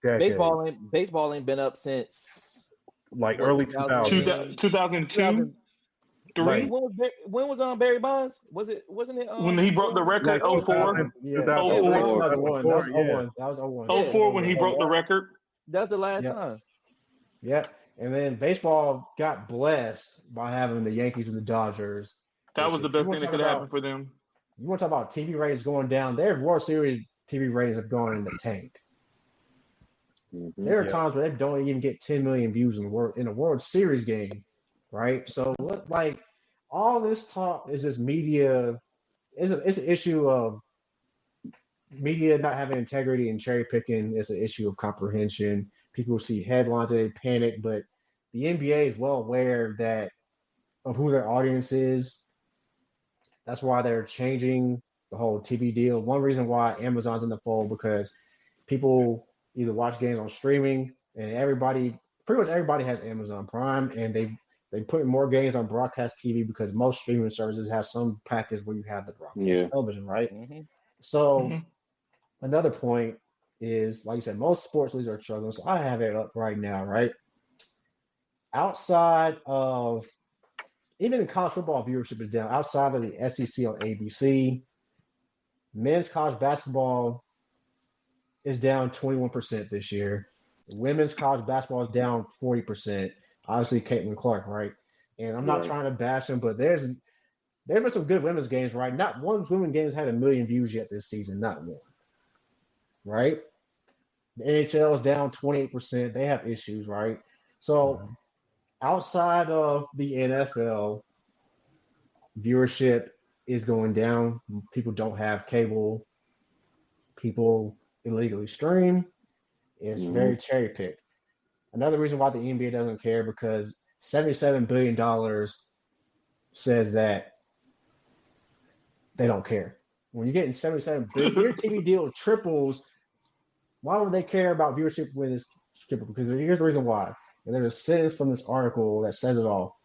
Baseball ain't been up since like early 2000. 2002. When was Barry Bonds? Wasn't it when he broke the record? 04. 2001. That was 01. 04 when he broke the record. That's the last time. Yep. And then baseball got blessed by having the Yankees and the Dodgers. That was the best thing that could happen for them. You want to talk about TV ratings going down? Their World Series TV ratings have gone in the tank. There are times where they don't even get 10 million views in a World Series game, right? So, like, all this talk is this media. It's an issue of media not having integrity and cherry picking. It's an issue of comprehension. People see headlines and they panic, but the NBA is well aware of who their audience is. That's why they're changing the whole TV deal. One reason why Amazon's in the fold because people either watch games on streaming, and pretty much everybody has Amazon Prime, and they put more games on broadcast TV because most streaming services have some package where you have the broadcast television, right? So another point is, like you said, most sports leagues are struggling. So I have it up right now, right? Outside of even in college football, viewership is down. Outside of the SEC on ABC, men's college basketball is down 21% this year. Women's college basketball is down 40%. Obviously, Caitlin Clark, right? And I'm not trying to bash them, but there have been some good women's games, right? Not one women's game has had 1 million views yet this season, not one. Right? The NHL is down 28%. They have issues, right? So outside of the NFL, viewership is going down. People don't have cable. People illegally stream. It's very cherry picked. Another reason why the NBA doesn't care because $77 billion says that they don't care. When you're getting $77 billion, your TV deal triples. Why would they care about viewership when it's triple? Because here's the reason why. And there's a sentence from this article that says it all.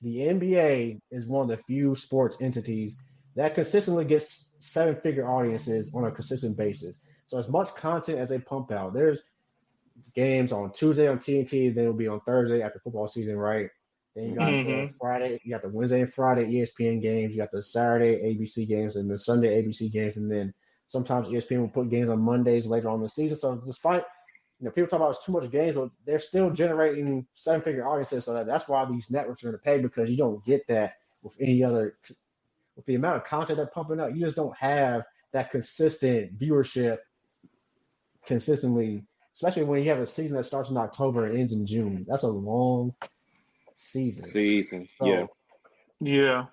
The NBA is one of the few sports entities that consistently gets 7-figure audiences on a consistent basis. So as much content as they pump out, there's games on Tuesday on TNT, then it'll be on Thursday after football season, right? Then you got Friday, you got the Wednesday and Friday ESPN games, you got the Saturday ABC games and the Sunday ABC games, and then Sometimes ESPN will put games on Mondays later on in the season. So despite people talk about it's too much games, but they're still generating 7-figure audiences. So that's why these networks are going to pay, because you don't get that with any other. With the amount of content they're pumping up, you just don't have that consistent viewership consistently, especially when you have a season that starts in October and ends in June. That's a long season. So, yeah.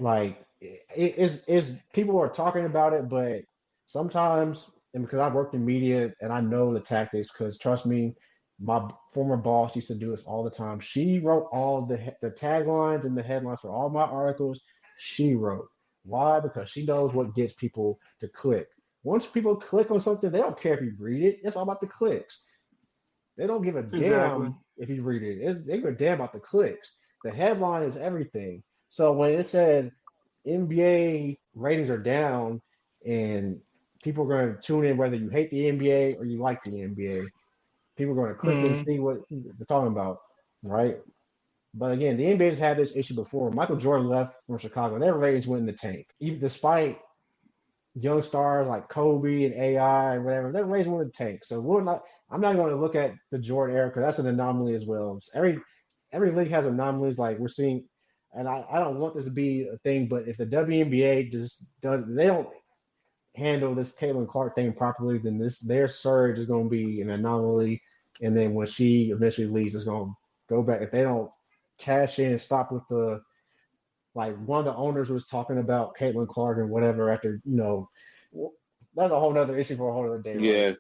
Like it's people are talking about it, but sometimes, and because I've worked in media and I know the tactics, because trust me, my former boss used to do this all the time. She wrote all the taglines and the headlines for all my articles. She wrote. Why? Because she knows what gets people to click. Once people click on something, they don't care if you read it. It's all about the clicks. They don't give a damn if you read it. They give a damn about the clicks. The headline is everything. So when it says NBA ratings are down and people are going to tune in whether you hate the NBA or you like the NBA, people are going to click and see what they're talking about, right? But again, the NBA's had this issue before. Michael Jordan left from Chicago. Their ratings went in the tank. Even despite young stars like Kobe and AI and whatever, their ratings went in the tank. So I'm not going to look at the Jordan era because that's an anomaly as well. Every league has anomalies like we're seeing, and I don't want this to be a thing, but if the WNBA they don't handle this Caitlin Clark thing properly, then their surge is going to be an anomaly. And then when she eventually leaves, it's going to go back. If they don't cash in and stop with the, like one of the owners was talking about Caitlin Clark and whatever after, that's a whole nother issue for a whole other day. Yeah.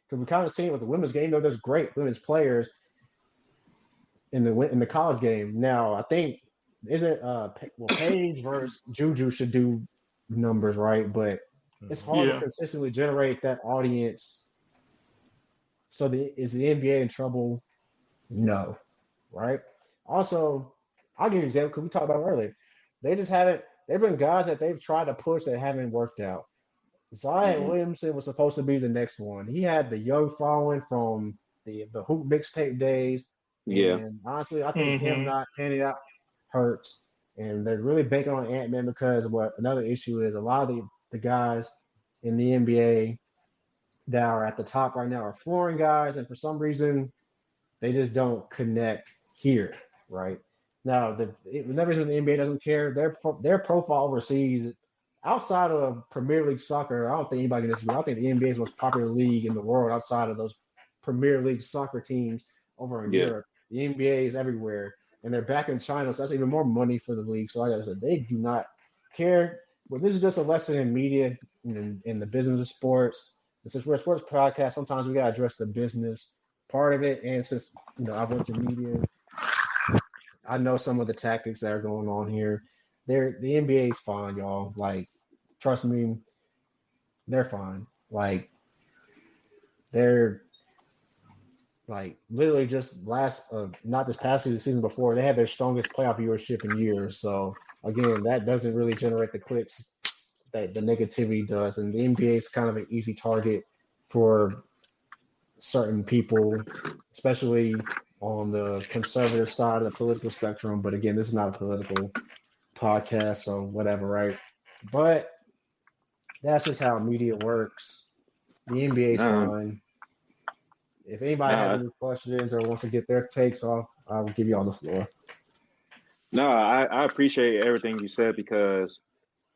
Because we kind of seen it with the women's game, though. There's great women's players in the college game. Now, I think Paige versus Juju should do numbers, right? But it's hard to consistently generate that audience. So is the NBA in trouble? No, right? Also, I'll give you an example because we talked about it earlier. They just haven't. They've been guys that they've tried to push that haven't worked out. Zion Williamson was supposed to be the next one. He had the young following from the Hoop mixtape days. Yeah. And honestly, I think him not panning out hurts. And they're really banking on Ant-Man because what another issue is a lot of the guys in the NBA that are at the top right now are flooring guys, and for some reason they just don't connect here, right? Now, another reason the NBA doesn't care, their profile overseas, outside of Premier League soccer, I don't think anybody can disagree. I think the NBA is the most popular league in the world outside of those Premier League soccer teams over in Europe. The NBA is everywhere, and they're back in China, so that's even more money for the league. So like I said, they do not care. But this is just a lesson in media and in the business of sports. And since we're a sports podcast, sometimes we got to address the business part of it. And since I've worked in media, I know some of the tactics that are going on here. The NBA is fine, y'all. Like, trust me, they're fine. Like, they're like literally just not this past season, the season before, they had their strongest playoff viewership in years. So again, that doesn't really generate the clicks that the negativity does, and the NBA is kind of an easy target for certain people, especially on the conservative side of the political spectrum. But again, this is not a political podcast, so whatever, right? But that's just how media works. The NBA is fine. If anybody has any questions or wants to get their takes off, I will give you all the floor. No, I appreciate everything you said because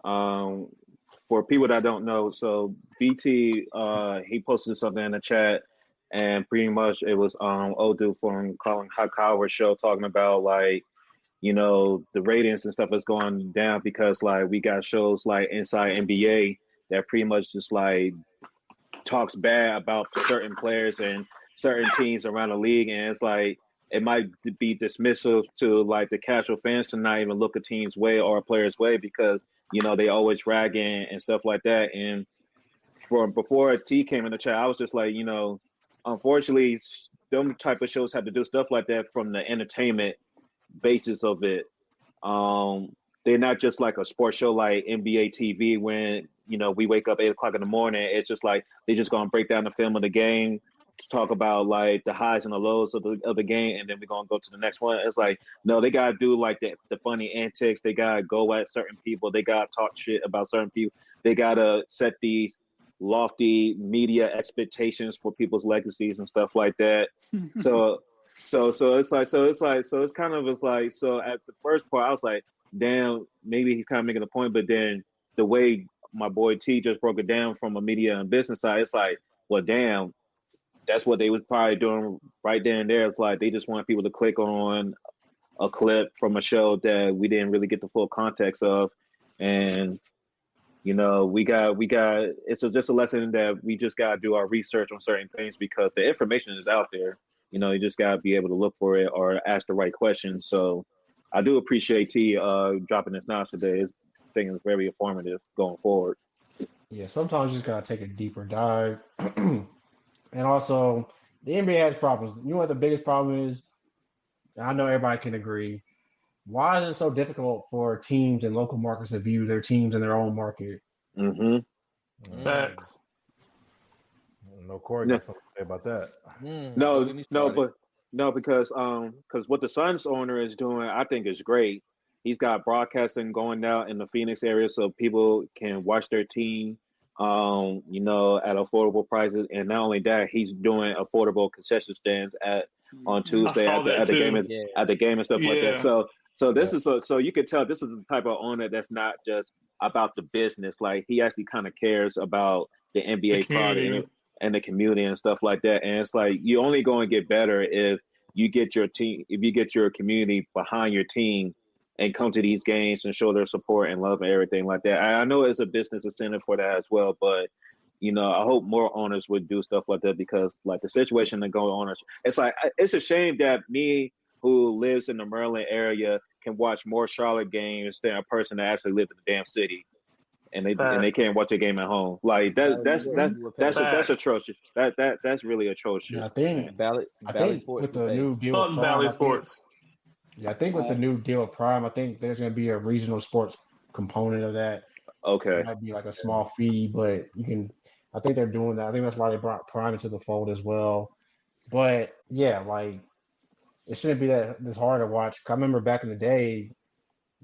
for people that don't know, so BT he posted something in the chat, and pretty much it was old dude from Colin Howard show talking about like the ratings and stuff is going down because like we got shows like Inside NBA that pretty much just like talks bad about certain players and certain teams around the league, and it's like it might be dismissive to like the casual fans to not even look a team's way or a player's way because they always ragging and stuff like that. And from before T came in the chat, I was just like, unfortunately, them type of shows have to do stuff like that from the entertainment basis of it. They're not just like a sports show like NBA TV when we wake up 8 o'clock in the morning. It's just like they're just gonna break down the film of the game talk about like the highs and the lows of the game, and then we're gonna go to the next one. It's like no, they gotta do like the funny antics. They gotta go at certain people. They gotta talk shit about certain people. They gotta set these lofty media expectations for people's legacies and stuff like that. So it's kind of like so at the first part I was like, damn, maybe he's kind of making a point, but then the way my boy T just broke it down from a media and business side, it's like, well, damn, that's what they was probably doing right there and there. It's like they just want people to click on a clip from a show that we didn't really get the full context of, and we got it's just a lesson that we just got to do our research on certain things because the information is out there. You just got to be able to look for it or ask the right questions. So I do appreciate T dropping this knowledge today. His thing is very informative going forward. Yeah, sometimes you just gotta take a deeper dive. And also, the NBA has problems. You know what the biggest problem is? I know everybody can agree. Why is it so difficult for teams and local markets to view their teams in their own market? Mm-hmm. Facts. No, Corey got something to say about that. Because what the Suns owner is doing, I think is great. He's got broadcasting going out in the Phoenix area so people can watch their team, at affordable prices. And not only that, he's doing affordable concession stands on Tuesday at the game and stuff like that. So this is so you could tell this is the type of owner that's not just about the business. Like he actually kind of cares about the NBA product and the community and stuff like that. And it's like you're only going to get better if you get your team, if you get your community behind your team and come to these games and show their support and love and everything like that. I know it's a business incentive for that as well, but I hope more owners would do stuff like that because like the situation that going on, it's like it's a shame that me who lives in the Maryland area can watch more Charlotte games than a person that actually lives in the damn city. And they can't watch a game at home. Like that's atrocious. That's really atrocious. Yeah, I think with the new deal with Prime, Valley Sports. I think with the new deal with Prime, I think there's going to be a regional sports component of that. Okay, it might be like a small fee, but you can. I think they're doing that. I think that's why they brought Prime into the fold as well. But yeah, like it shouldn't be this hard to watch. I remember back in the day.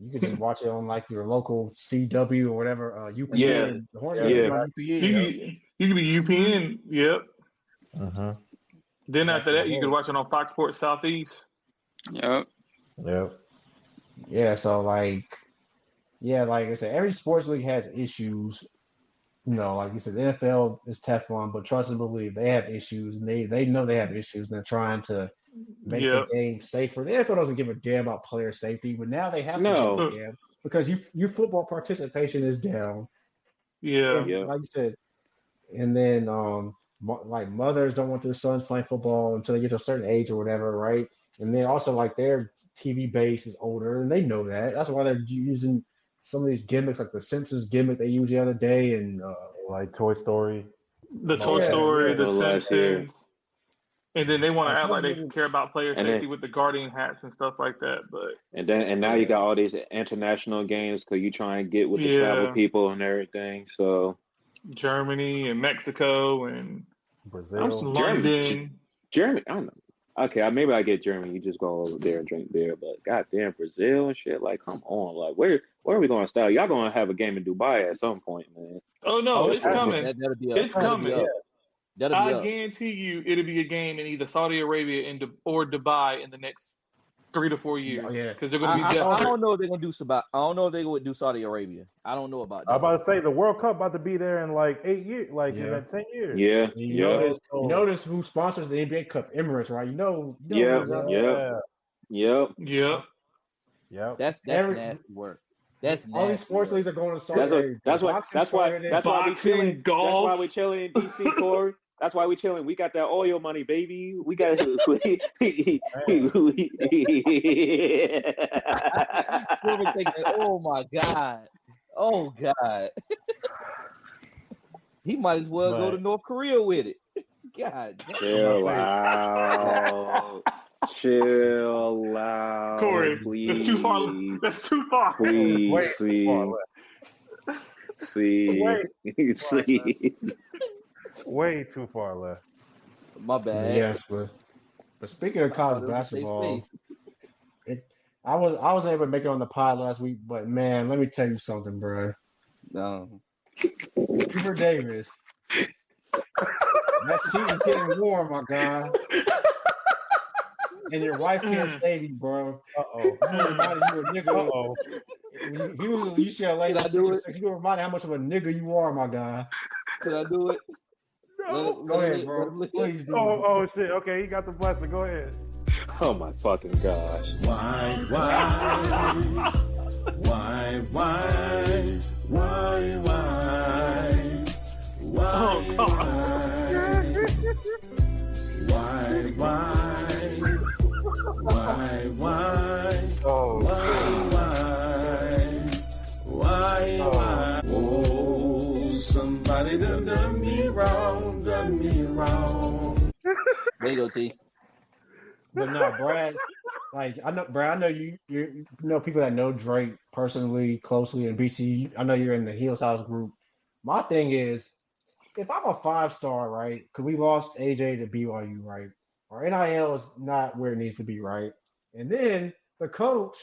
You could just watch it on like your local CW or whatever, UPN. Yeah. The Hornets on UPN. You could be UPN, yep. Uh-huh. Then after that, you could watch it on Fox Sports Southeast. Yep. Yeah, so like I said, every sports league has issues. Like you said, the NFL is Teflon, but trust and believe they have issues, and they know they have issues, and they're trying to make the game safer. The NFL doesn't give a damn about player safety, but now they have to give a damn because your football participation is down. Yeah. Like you said, and then like mothers don't want their sons playing football until they get to a certain age or whatever, right? And then also like their TV base is older, and they know that. That's why they're using some of these gimmicks, like the Simpsons gimmick they used the other day, and like Toy Story. The Toy Story, the Simpsons. And then they want to act like they care about player safety with the Guardian hats and stuff like that. But now you got all these international games because you try and get with the travel people and everything. So Germany and Mexico and Brazil, London. Germany, I don't know. Okay, maybe I get Germany. You just go over there and drink beer. But goddamn, Brazil and shit. Like, come on. Like, where are we going to start? Y'all going to have a game in Dubai at some point, man. Oh no, it's coming. It's coming. I That'll be guarantee you it'll be a game in either Saudi Arabia or Dubai in the next 3 to 4 years. Because they're going to be desperate. I don't know if they're going to do Dubai. I don't know if they would do Saudi Arabia. I don't know about that. I'm about to say the World Cup about to be there in like 8 years, like in 10 years. Yeah. You notice who sponsors the NBA Cup? Emirates, right? Yep. That's nasty work. That's all these sports leagues are going to Saudi Arabia. That's why we chilling. That's why we chilling in DC, Corey. That's why we chilling. We got that oil money, baby. We got. Oh my God! Oh God! He might as well go to North Korea with it. God damn. Chill out. Chill out. Corey, please. That's too far. Please, see. Way too far left. My bad. Yes, but speaking of I thought college it was a safe basketball, space. I was able to make it on the pod last week, but man, let me tell you something, bro. No. Hubert Davis, that seat is getting warm, my guy, and your wife can't save you, bro. Uh-oh. You gonna remind you a nigga. Uh-oh. He was at UCLA Can for I do it? 6 or 6. You gonna remind how much of a nigga you are, my guy. Can I do it? No. Go ahead, bro. Please do it. Oh, shit. Okay, he got the blaster. Go ahead. Oh my fucking gosh. Why, Oh, God. Oh, somebody done me wrong. There you go, T. But no, Brad. Like I know, Brad. I know you know people that know Drake personally, closely, and BT. I know you're in the Heels House group. My thing is, if I'm a 5-star, right? Because we lost AJ to BYU, right? Our NIL is not where it needs to be, right? And then the coach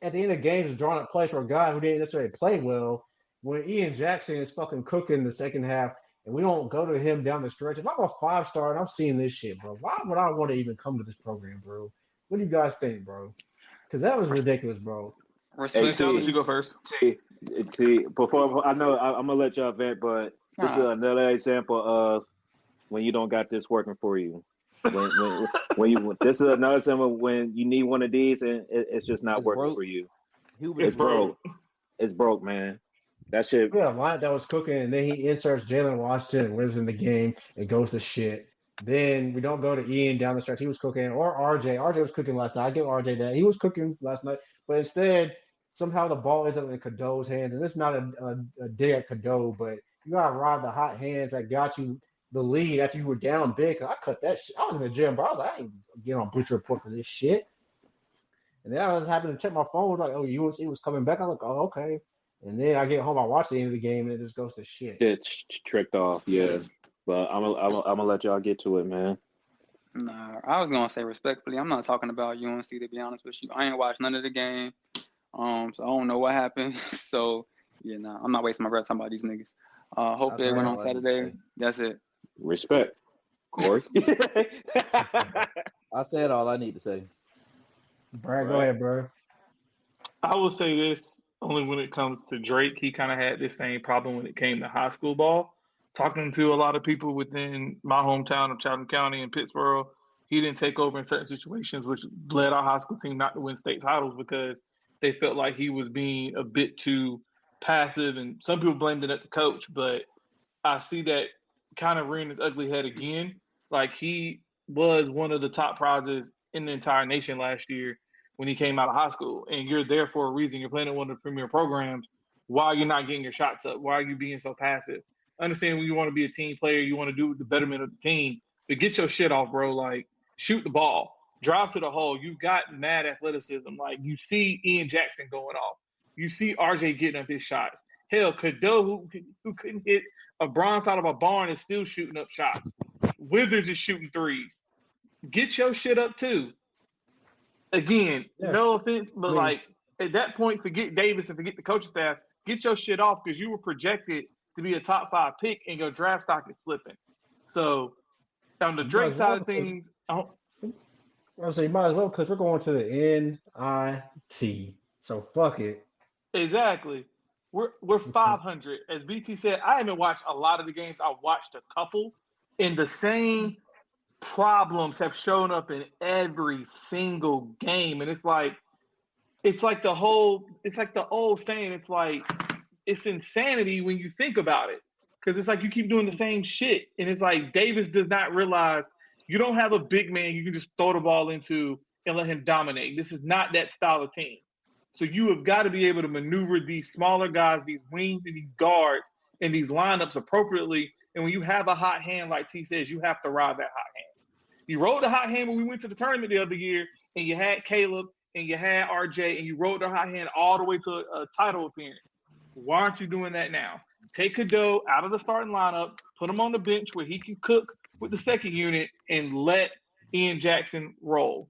at the end of games is drawing up plays for a guy who didn't necessarily play well. When Ian Jackson is fucking cooking the second half, and we don't go to him down the stretch. If I'm a 5-star and I'm seeing this shit, bro, why would I want to even come to this program, bro? What do you guys think, bro? Because that was ridiculous, bro. Respect. I'll let you go first. T, before I know I'm gonna let y'all vent, but this is another example of when you don't got this working for you. When you this is another example when you need one of these and it's just not working for you. It's broke. It's broke, man. That shit. We had a line that was cooking, and then he inserts Jalen Washington and wins in the game. It goes to shit. Then we don't go to Ian down the stretch. He was cooking, or RJ. RJ was cooking last night. I give RJ that. He was cooking last night, but instead, somehow the ball ends up in Cadeau's hands. And it's not a dig at Cadeau, but you got to ride the hot hands that got you the lead after you were down big. I cut that shit. I was in the gym, bro. I was like, I ain't getting on Bleacher Report for this shit. And then I was having to check my phone. Like, oh, UNC was coming back. I'm like, oh, okay. And then I get home, I watch the end of the game, and it just goes to shit. It's tricked off, yeah. But I'm gonna let y'all get to it, man. Nah, I was gonna say respectfully, I'm not talking about UNC to be honest with you. I ain't watched none of the game, so I don't know what happened. So yeah, nah, I'm not wasting my breath talking about these niggas. Hope they win on Saturday. That's it. Respect, Corey. I said all I need to say. Brad, go ahead, bro. I will say this only when it comes to Drake. He kind of had this same problem when it came to high school ball. Talking to a lot of people within my hometown of Chatham County and Pittsburgh, he didn't take over in certain situations, which led our high school team not to win state titles because they felt like he was being a bit too passive. And some people blamed it at the coach, but I see that kind of rearing its ugly head again. Like he was one of the top prizes in the entire nation last year when he came out of high school. And you're there for a reason. You're playing at one of the premier programs. Why are you not getting your shots up? Why are you being so passive? Understand when you want to be a team player, you want to do the betterment of the team, but get your shit off, bro. Like, shoot the ball, drive to the hole. You've got mad athleticism. Like, you see Ian Jackson going off. You see RJ getting up his shots. Hell, Cadeau, who couldn't hit a bronze out of a barn, is still shooting up shots. Withers is shooting threes. Get your shit up, too. Again, no offense, but, like, at that point, forget Davis and forget the coaching staff. Get your shit off because you were projected to be a top 5 pick and your draft stock is slipping. So on the Drake side of things, I was say you might as well because we're going to the NIT. So fuck it. Exactly. We're 500. As BT said, I haven't watched a lot of the games. I've watched a couple, and the same problems have shown up in every single game. And it's like the old saying. It's like, it's insanity when you think about it because it's like you keep doing the same shit. And it's like Davis does not realize you don't have a big man you can just throw the ball into and let him dominate. This is not that style of team. So you have got to be able to maneuver these smaller guys, these wings and these guards and these lineups appropriately. And when you have a hot hand, like T says, you have to ride that hot hand. You rode the hot hand when we went to the tournament the other year and you had Caleb and you had RJ and you rode the hot hand all the way to a title appearance. Why aren't you doing that now? Take Cadeau out of the starting lineup, put him on the bench where he can cook with the second unit and let Ian Jackson roll.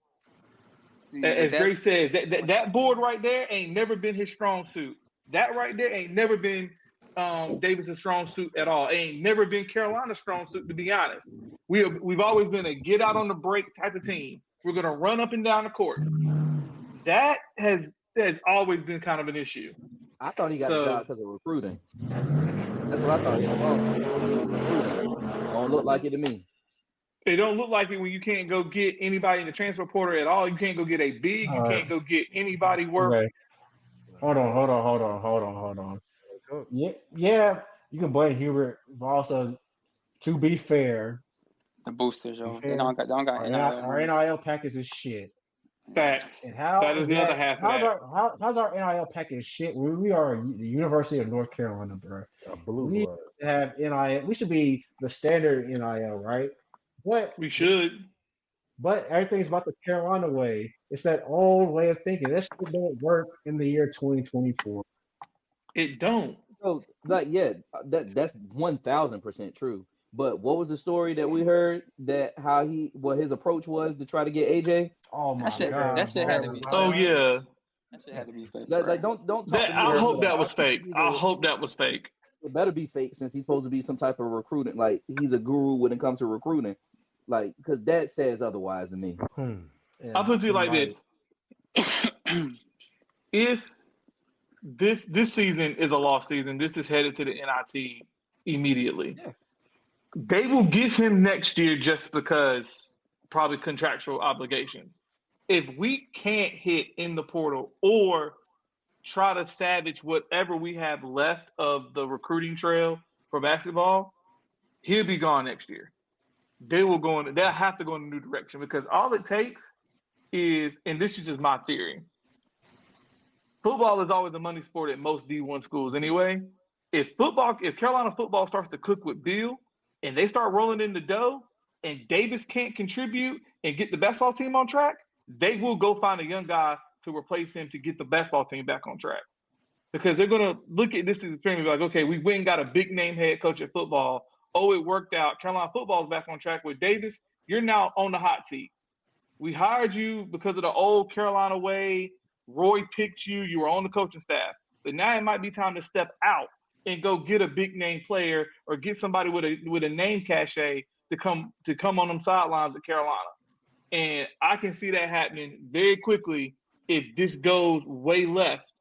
See, As Dre said, that board right there ain't never been his strong suit. That right there ain't never been Davis' strong suit at all. It ain't never been Carolina's strong suit, to be honest. We've always been a get out on the break type of team. We're going to run up and down the court. That has always been kind of an issue. I thought he got a job because of recruiting. That's what I thought he was. Don't look like it to me. It don't look like it when you can't go get anybody in the transfer portal at all. You can't go get a big. You can't go get anybody worth. Okay. Hold on. Yeah, you can blame Hubert, but also, to be fair, the boosters, yo. They don't got NIL. Our NIL package is shit. Facts. And how that is the other half of that. How's our NIL package shit? We are the University of North Carolina, bro. We have NIL. We should be the standard NIL, right? We should. But everything's about the Carolina way. It's that old way of thinking. That shit don't work in the year 2024. It don't. So, that's 1,000% true. But what was the story that we heard that what his approach was to try to get AJ? Oh my god, that shit had to be. Oh yeah, that shit had to be fake. Like don't talk to me. I hope that was fake. I hope that was fake. It better be fake since he's supposed to be some type of recruiting. Like he's a guru when it comes to recruiting. Like because that says otherwise to me. I'll put it to you like this: if this season is a lost season, this is headed to the NIT immediately. Yeah. They will give him next year just because probably contractual obligations. If we can't hit in the portal or try to salvage whatever we have left of the recruiting trail for basketball, he'll be gone next year. They'll have to go in a new direction because all it takes is, and this is just my theory, football is always a money sport at most D1 schools anyway. If Carolina football starts to cook with Bill and they start rolling in the dough and Davis can't contribute and get the basketball team on track, they will go find a young guy to replace him to get the basketball team back on track. Because they're going to look at this as extremely like, okay, we went and got a big name head coach at football. Oh, it worked out. Carolina football is back on track with Davis. You're now on the hot seat. We hired you because of the old Carolina way. Roy picked you. You were on the coaching staff. But now it might be time to step out and go get a big name player or get somebody with a name cachet to come on them sidelines at Carolina. And I can see that happening very quickly if this goes way left.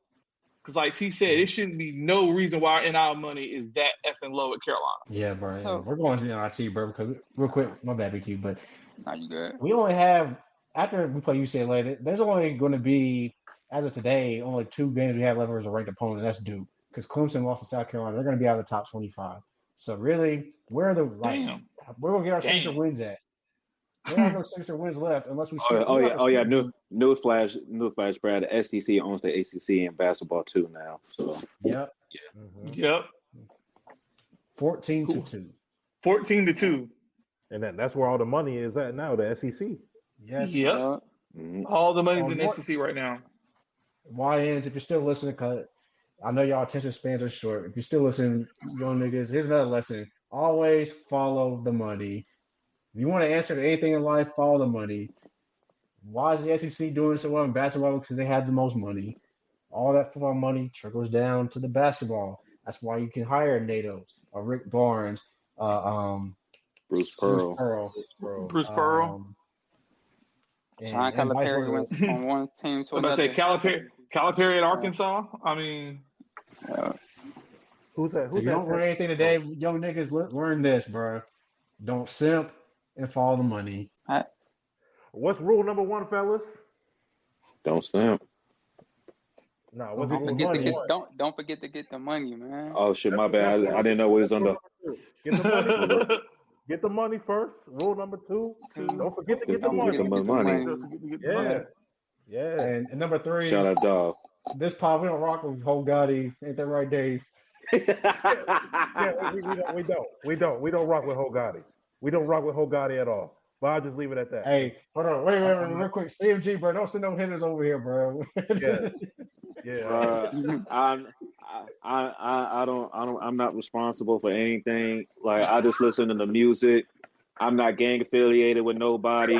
Because like T said, it shouldn't be no reason why our NIL money is that effing low at Carolina. Yeah, bro. So, we're going to the NIT, bro, because real quick, my bad, BT, but you good. We only have, after we play UCLA, there's only going to be, as of today, only 2 games we have left as a ranked opponent. That's Duke. Because Clemson lost to South Carolina. They're going to be out of the top 25. So really, where are we're going to get our signature wins at? There are no signature wins left unless we. Newsflash, Brad. The SEC owns the ACC in basketball too now. So. Yep. Yeah. Mm-hmm. Yep. 14-2. 14-2. And that's where all the money is at now. The SEC. Yes. Yep. Mm-hmm. All the money's in the SEC right now. YNs, if you're still listening, cause I know y'all attention spans are short. If you're still listening, young niggas, here's another lesson: always follow the money. If you want to answer to anything in life, follow the money. Why is the SEC doing so well in basketball? Because they have the most money. All that football money trickles down to the basketball. That's why you can hire Natos or Rick Barnes, Bruce Pearl. John Calipari went on one team to another. I'm about to say Calipari at Arkansas. I mean, who's that? If you don't learn anything today, young niggas, learn this, bro. Don't simp and follow the money. What's rule number 1, fellas? Don't simp. No, don't forget to get the money, man. Oh shit, my bad. I didn't know what was on the. Get the money. Get the money first. Rule number 2. Don't forget to get the money. Yeah. And number 3. Shout out, dog. This pop, we don't rock with Ho Gotti. Ain't that right, Dave? We don't rock with Ho Gotti. We don't rock with Ho Gotti at all. But I'll just leave it at that. Hey, hold on, wait, real quick. CMG, bro, don't send no hitters over here, bro. I'm not responsible for anything. Like I just listen to the music. I'm not gang affiliated with nobody.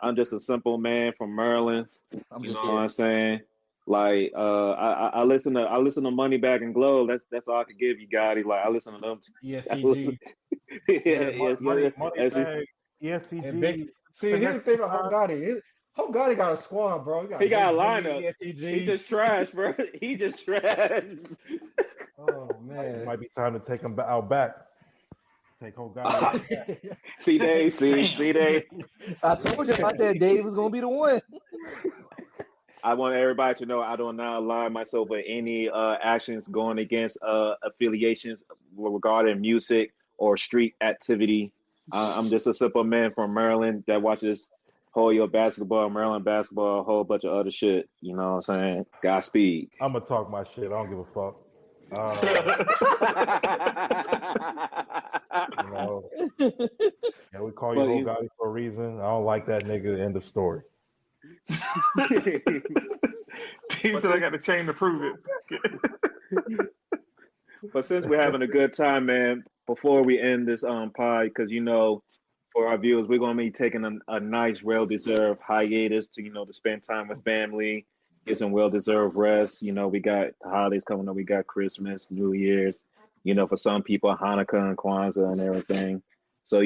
I'm just a simple man from Maryland. I'm You just know what here. I'm saying? Like I listen to Moneybag and Glow. That's all I could give you, Gotti. Like I listen to them. ESTG. Yeah, Yeah. money That's it. bag, And big. ESTG, See, here's the thing about Hogati. Hogati got a squad, bro. You He got got Big a Jimmy, lineup. ESTG. He just trash, bro. He just trash. Oh It man. might be time to take him out back. Take whole guy out back. See, Dave. See, Dave. I told you, I said Dave was gonna be the one. I want everybody to know I do not align myself with any actions going against affiliations regarding music or street activity. I'm just a simple man from Maryland that watches Hoya basketball, Maryland basketball, a whole bunch of other shit. You know what I'm saying? Godspeed. I'm gonna talk my shit. I don't give a fuck. You know, yeah, we call you Well, Hogati for a reason. I don't like that nigga. End of story. He said I got the chain to prove it. But since we're having a good time, man, before we end this pod, because for our viewers, we're gonna be taking a nice, well-deserved hiatus to spend time with family, get some well-deserved rest. We got the holidays coming up. We got Christmas, New Year's. For some people, Hanukkah and Kwanzaa and everything. So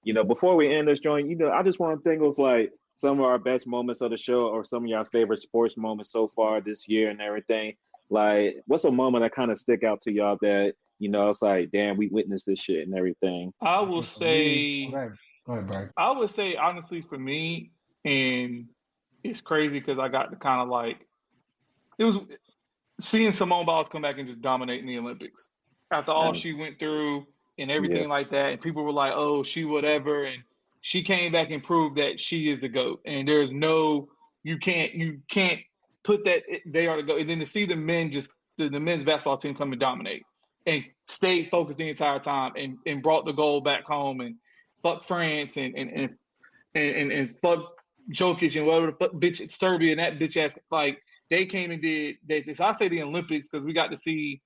before we end this joint, I just want to think of like some of our best moments of the show or some of your favorite sports moments so far this year and everything. Like, what's a moment that kind of stick out to y'all that it's like, damn, we witnessed this shit and everything. I will say, Go ahead, Brian. I would say honestly for me, and it's crazy because I got to kind of like, it was seeing Simone Biles come back and just dominate in the Olympics after all she went through and everything like that. And people were like, oh, she whatever. And she came back and proved that she is the GOAT. And there's no, you can't put that they are the GOAT. And then to see the men's basketball team come and dominate and stayed focused the entire time and brought the gold back home and fuck France and fuck Jokic and whatever the fuck bitch Serbia and that bitch ass, like they came and did this. I say the Olympics because we got to see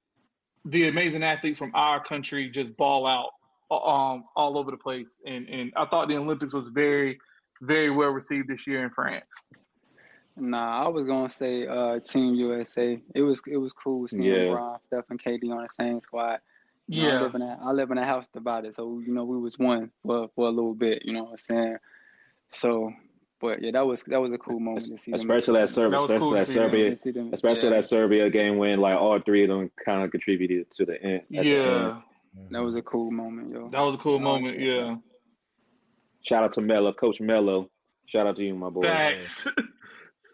the amazing athletes from our country just ball out all over the place. And I thought the Olympics was very, very well received this year in France. Nah, I was gonna say Team USA. It was cool seeing Bron, Steph, and KD on the same squad. I live in a house divided, so we was one for a little bit. You know what I'm saying? So, but yeah, that was a cool moment to see them. Especially that Serbia game when like all three of them kind of contributed to the end. That was a cool moment, yo. That was a cool moment, yeah. Shout out to Melo, Coach Melo. Shout out to you, my boy.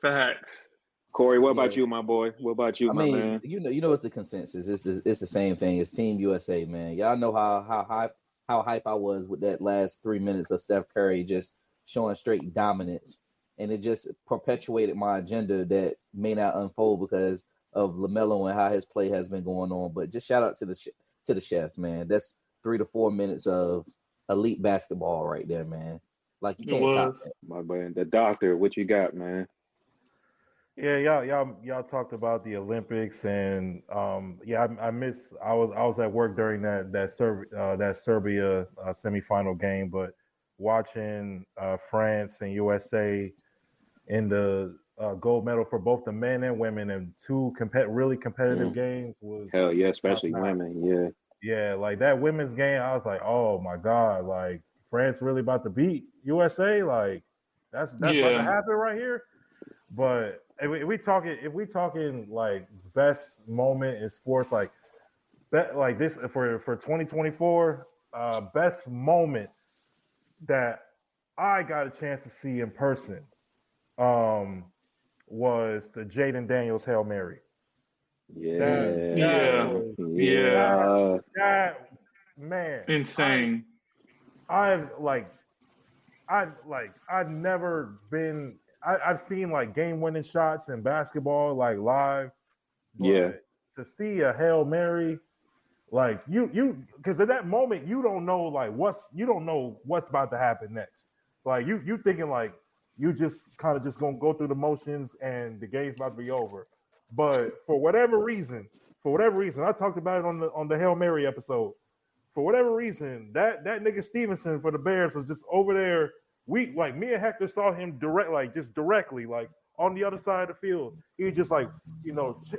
Facts. Corey, what about you, my boy? What about you, my man? It's the consensus. It's the same thing. It's Team USA, man. Y'all know how hype I was with that last 3 minutes of Steph Curry just showing straight dominance, and it just perpetuated my agenda that may not unfold because of LaMelo and how his play has been going on. But just shout out to the chef, man. That's 3 to 4 minutes of elite basketball right there, man. Like you can't top that. My man, the doctor, what you got, man? Yeah, y'all talked about the Olympics, and I miss. I was at work during that Serbia semifinal game, but watching France and USA in the gold medal for both the men and women and two really competitive games was hell yeah, especially women, yeah, like that women's game. I was like, oh my god, like France really about to beat USA, like that's about to happen right here. But if we talking like best moment in sports, like that, like this for 2024, best moment that I got a chance to see in person, was the Jaden Daniels Hail Mary. That man, insane. I've never been. I've seen like game-winning shots in basketball, like live. But to see a Hail Mary, like you, because at that moment you don't know what's about to happen next. Like you thinking like you just kind of just gonna go through the motions and the game's about to be over. But for whatever reason, I talked about it on the Hail Mary episode. for whatever reason, that nigga Stevenson for the Bears was just over there. Me and Hector saw him directly, like on the other side of the field. He was just like,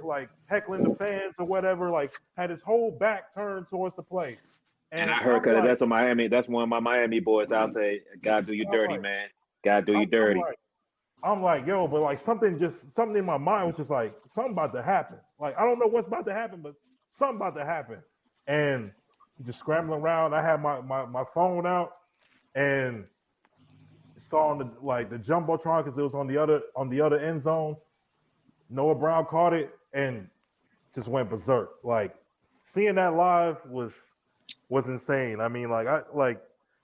like heckling the fans or whatever, like had his whole back turned towards the play. And I heard because that's a Miami. That's one of my Miami boys. I'll say, "God do you dirty, man. God do you dirty." I'm like, yo, but like something in my mind was just like something about to happen. Like I don't know what's about to happen, but something about to happen. And just scrambling around, I had my phone out and saw on the jumbotron because it was on the other end zone. Noah Brown caught it and just went berserk. Like seeing that live was insane. I mean,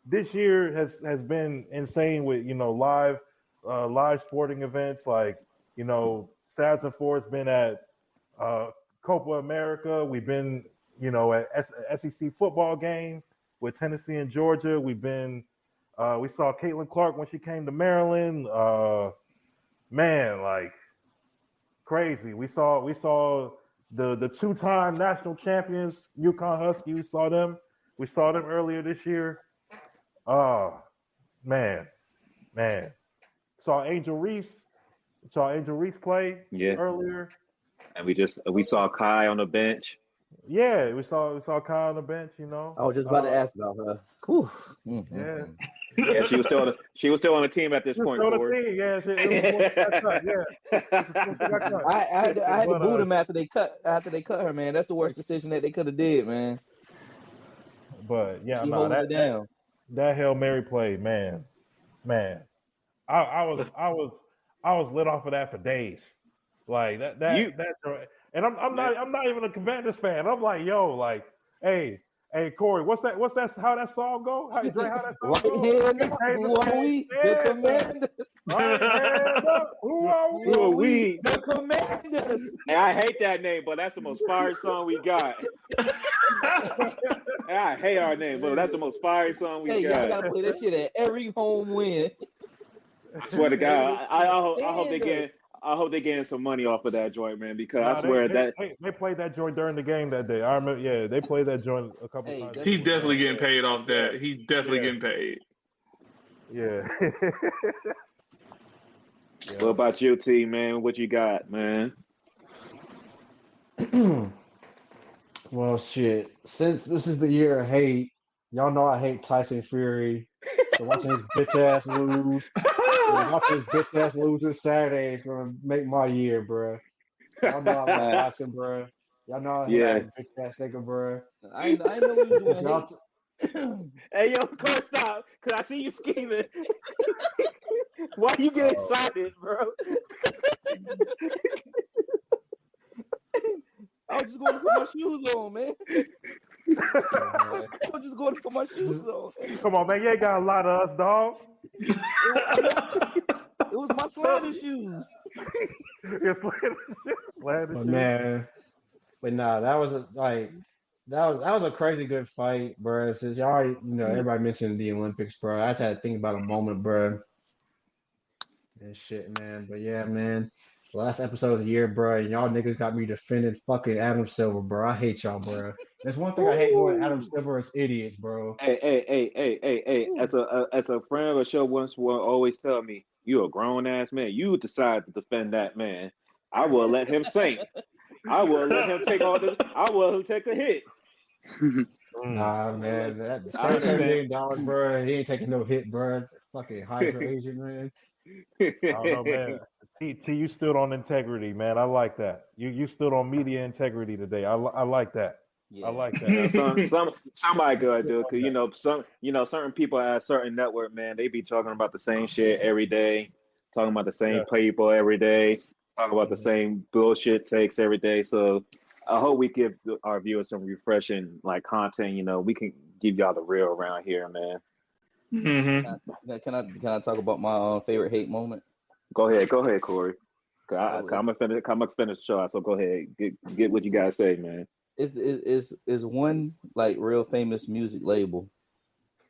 this year has been insane with live sporting events. Like Sads and Ford's been at Copa America. We've been at SEC football game with Tennessee and Georgia. We've been we saw Caitlin Clark when she came to Maryland. Man, like crazy. We saw the two-time national champions UConn Huskies. We saw them earlier this year. Oh man. Saw Angel Reese play earlier. And we saw Kai on the bench. Yeah, we saw Kai on the bench, I was just about to ask about her. Whew. Mm-hmm. Yeah. Yeah, she was still on the team at this point. Team. Yeah, I had to boot him after they cut her, man. That's the worst decision that they could have did, man. But yeah, that Hail Mary play, man. I was lit off of that for days. Like that and I'm not even a Commanders fan. I'm like, yo, like, hey, Corey, what's that? How that song go? How that song go? Who are we? The Commanders. Who are we? The Commanders. And I hate that name, but that's the most fire song we got. And I hate our name, but that's the most fire song we got. Y'all gotta play that shit at every home win. I swear to God, I hope they getting some money off of that joint, man, because I swear they played that joint during the game that day. I remember, yeah, they played that joint a couple times. He definitely getting paid off that. He definitely getting paid. Yeah. What about you, T, man? What you got, man? Well, shit. Since this is the year of hate, y'all know I hate Tyson Fury. So watching his bitch ass lose. Watching his bitch ass lose this Saturday is gonna make my year, bro. Y'all know I like boxing, bro. Y'all know I hate that bitch ass nigga, bro. I know what you're doing. Hey, yo, Corey, stop, cause I see you scheming. Why you get excited, bro? I was just going to put my shoes on, man. I was just going to put my shoes on. Come on, man. You ain't got a lot of us, dog. It was my slider shoes. Your slider shoes. Man. But nah, that was a crazy good fight, bro. Since y'all already, everybody mentioned the Olympics, bro. I just had to think about a moment, bro. And shit, man. But yeah, man. Last episode of the year, bro, and y'all niggas got me defending fucking Adam Silver, bro. I hate y'all, bro. There's one thing I hate more than Adam Silver is idiots, bro. Hey. As a friend of the show once will always tell me, you a grown ass man. You decide to defend that man. I will let him sink. I will let him take a hit. Nah, man. That $7 million, bro. He ain't taking no hit, bro. Fucking Hydra agent, man. I don't know, man. T, you stood on integrity, man. I like that. You stood on media integrity today. I like that. Yeah. I like that. Somebody gotta do it, because certain people at a certain network, man, they be talking about the same shit every day, talking about the same people every day, talking about the same bullshit takes every day. So I hope we give our viewers some refreshing content. We can give y'all the real around here, man. Mm-hmm. Can I talk about my favorite hate moment? Go ahead, Corey. I'm gonna finish the show. So go ahead, get what you guys say, man. Is one real famous music label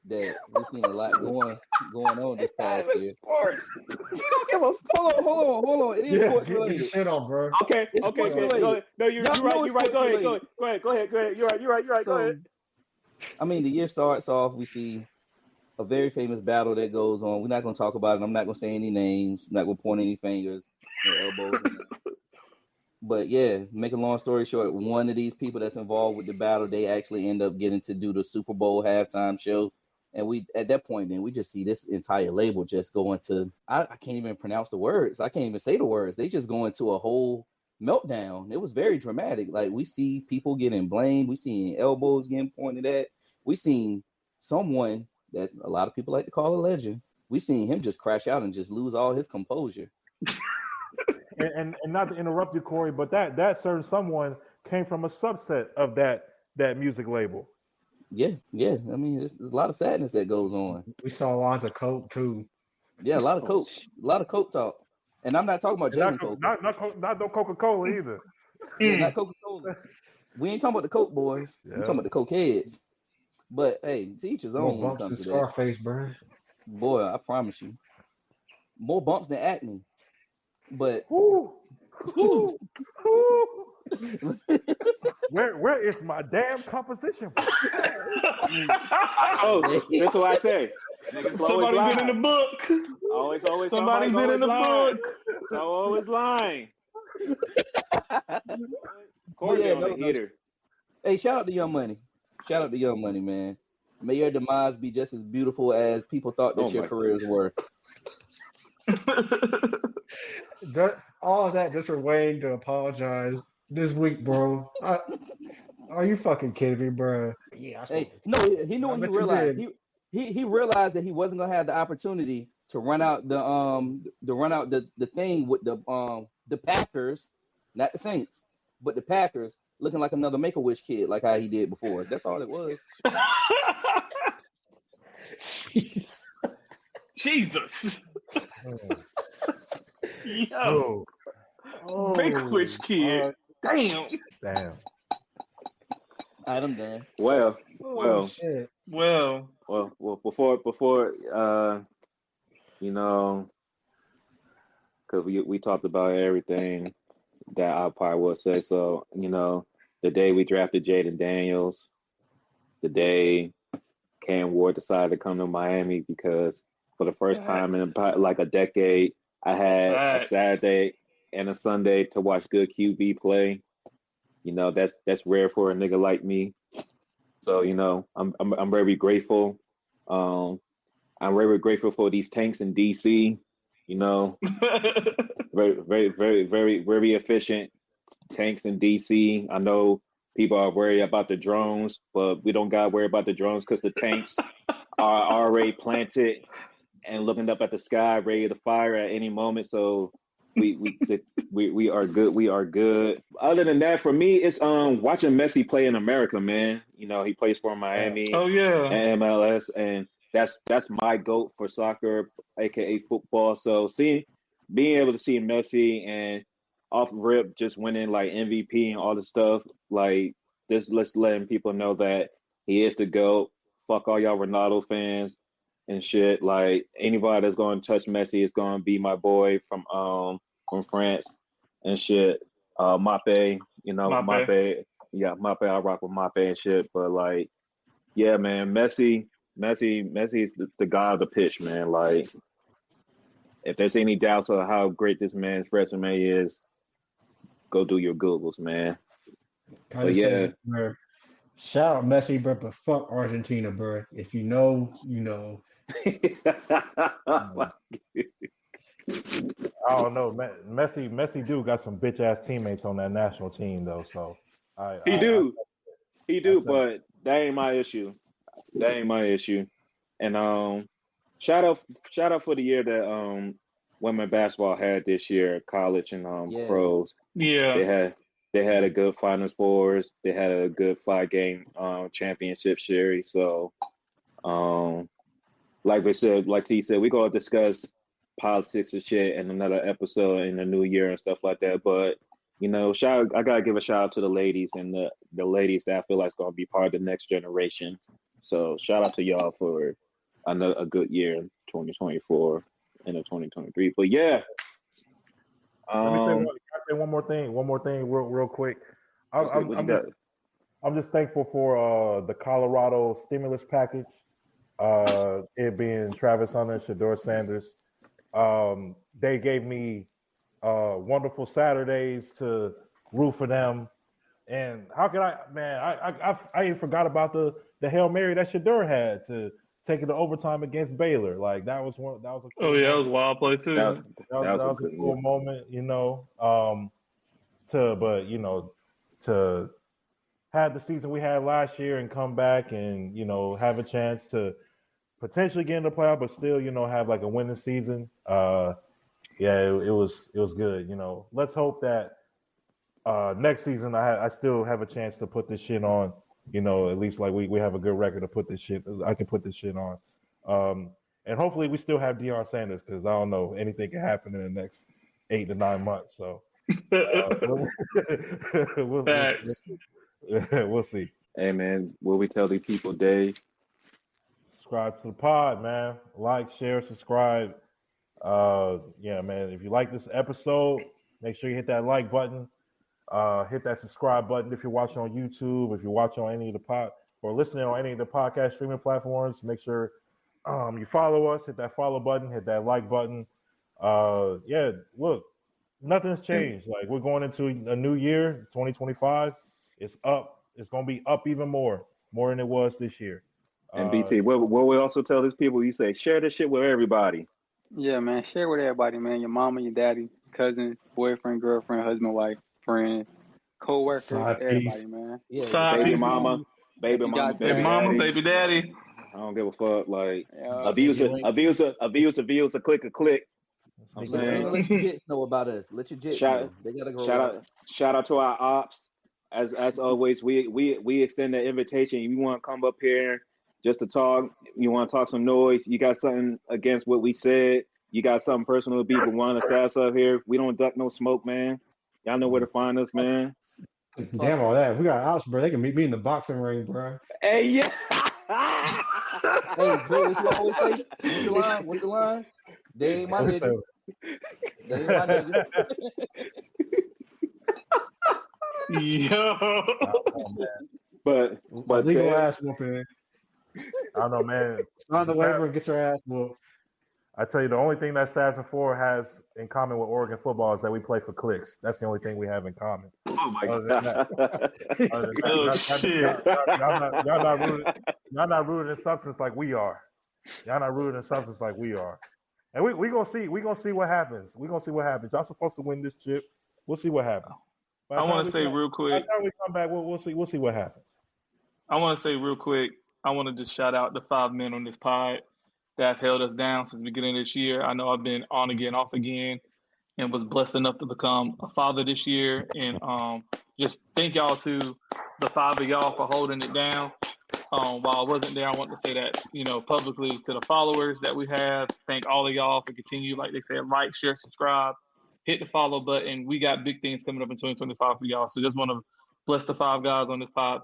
that we've seen a lot going on this past year. Hold on. It is sports related. Get your shit on, bro. Okay. Go ahead. No, you're right. Go ahead. You're right. Go ahead. I mean, the year starts off. We see a very famous battle that goes on. We're not going to talk about it. I'm not going to say any names. I'm not going to point any fingers, no elbows. But yeah, make a long story short, one of these people that's involved with the battle, they actually end up getting to do the Super Bowl halftime show. And we, at that point, then we just see this entire label just go into, I can't even pronounce the words. I can't even say the words. They just go into a whole meltdown. It was very dramatic. Like, we see people getting blamed. We seen elbows getting pointed at. We seen someone that a lot of people like to call a legend. We seen him just crash out and just lose all his composure. And not to interrupt you, Corey, but that certain someone came from a subset of that music label. Yeah. I mean, there's a lot of sadness that goes on. We saw lots of coke too. Yeah, a lot of coke talk. And I'm not talking about Jalen Coke. Not no Coca-Cola either. Yeah, not Coca-Cola. We ain't talking about the Coke boys. Yeah. We're talking about the Coke heads. But hey, to each his own. More bumps than Scarface, bro. Boy, I promise you. More bumps than acne. But where is my damn composition? Oh, that's what I say. Somebody been in the book. Always. Somebody been in the book. So always lying. Corey on the heater. Hey, shout out to Young Money. Man. May your demise be just as beautiful as people thought that your careers were. All of that just for Wayne to apologize this week, bro. Are you fucking kidding me, bro? Yeah. He knew what he realized. He realized that he wasn't gonna have the opportunity to run out the thing with the Packers, not the Saints, but the Packers, looking like another Make-A-Wish kid, like how he did before. That's all it was. Jesus. Yo. Make-A-Wish kid. Damn. Damn. All right, I'm done. Well. Before because we talked about everything that I probably will say. So, the day we drafted Jaden Daniels, the day Cam Ward decided to come to Miami, because for the first time in about like a decade, I had a Saturday and a Sunday to watch good QB play. That's rare for a nigga like me. So, I'm very grateful. I'm very grateful for these tanks in DC. Very, very, very, very, very efficient tanks in DC. I know people are worried about the drones, but we don't gotta worry about the drones because the tanks are already planted and looking up at the sky, ready to fire at any moment. So we are good. We are good. Other than that, for me, it's watching Messi play in America, man. He plays for Miami. Oh yeah, and MLS, and that's my GOAT for soccer, aka football. So being able to see Messi and off rip just winning like MVP and all this stuff, like just letting people know that he is the GOAT. Fuck all y'all Ronaldo fans and shit. Like, anybody that's going to touch Messi is going to be my boy from France and shit. Mape, Mape. Yeah, Mape. I rock with Mape and shit. But like, yeah, man, Messi is the guy of the pitch, man. Like, if there's any doubts of how great this man's resume is, go do your Googles, man. But yeah. Shout out Messi, bro, but fuck Argentina, bro. If you know, you know. I don't know. Messi do got some bitch ass teammates on that national team though. So he do, but that ain't my issue. And shout out for the year that women basketball had this year, college and pros. Yeah, they had a good Finals Fours. They had a good 5-game championship series. So, like T said, we're gonna discuss politics and shit in another episode in the new year and stuff like that. But I gotta give a shout out to the ladies and the ladies that I feel like is gonna be part of the next generation. So shout out to y'all for a good year in 2024 and 2023. But yeah. Let me say one more thing real quick. I'm I'm just thankful for the Colorado stimulus package. It being Travis Hunter, Shedeur Sanders. They gave me wonderful Saturdays to root for them. And how could I, man? I even forgot about the Hail Mary that Shedeur had to take it to overtime against Baylor. Like that was one. That was a cool Oh yeah, that moment. was a wild play too. That was a cool moment, you know. To have the season we had last year and come back and have a chance to potentially get in the playoff, but still have like a winning season. It was good. Let's hope that next season I still have a chance to put this shit on. At least like we have a good record to put this shit. I can put this shit on. And hopefully we still have Deion Sanders because I don't know, anything can happen in the next 8 to 9 months. So we'll see. Hey man, what we tell these people, Dave? Subscribe to the pod, man. Like, share, subscribe. Yeah, man. If you like this episode, make sure you hit that like button. Hit that subscribe button if you're watching on YouTube. If you're watching on any of the or listening on any of the podcast streaming platforms, make sure you follow us. Hit that follow button. Hit that like button. Look, nothing's changed. Like we're going into a new year, 2025. It's up. It's gonna be up even more than it was this year. And BT, what we also tell these people, you say share this shit with everybody. Yeah, man. Share with everybody, man. Your mama, your daddy, cousin, boyfriend, girlfriend, husband, wife, friend, co-workers, everybody, man. Yeah, baby mama, baby baby daddy. I don't give a fuck. Like abuser, click a click. I'm saying, let your jits know about us. Let your jits know. They gotta go. Shout out to our ops. As always, we extend the invitation. You want to come up here just to talk? You want to talk some noise? You got something against what we said? You got something personal to be but want to sass up here? We don't duck no smoke, man. Y'all know where to find us, man. Damn all that. We got ops, bro. They can meet me in the boxing ring, bro. Hey, yeah. Hey, Jay, what you always say? What's the line? They ain't my nigga. They ain't my nigga. Yo. But legal ass whooping. I don't know, man. Sign the waiver and get your ass whooped. I tell you, the only thing that Assassin 4 has in common with Oregon football is that we play for clicks. That's the only thing we have in common. Oh my god! Shit! Y'all not rooted in substance like we are. Y'all not rooted in substance like we are. And we gonna see. We gonna see what happens. We gonna see what happens. Y'all supposed to win this chip. We'll see what happens. I want to say real quick. By the time we come back, we'll see. We'll see what happens. I want to say real quick. I want to just shout out the 5 men on this pod that have held us down since the beginning of this year. I know I've been on again, off again, and was blessed enough to become a father this year. And just thank y'all to the 5 of y'all for holding it down. While I wasn't there, I want to say that, publicly to the followers that we have. Thank all of y'all for continue, like they said, like, share, subscribe, hit the follow button. We got big things coming up in 2025 for y'all. So just want to bless the 5 guys on this pod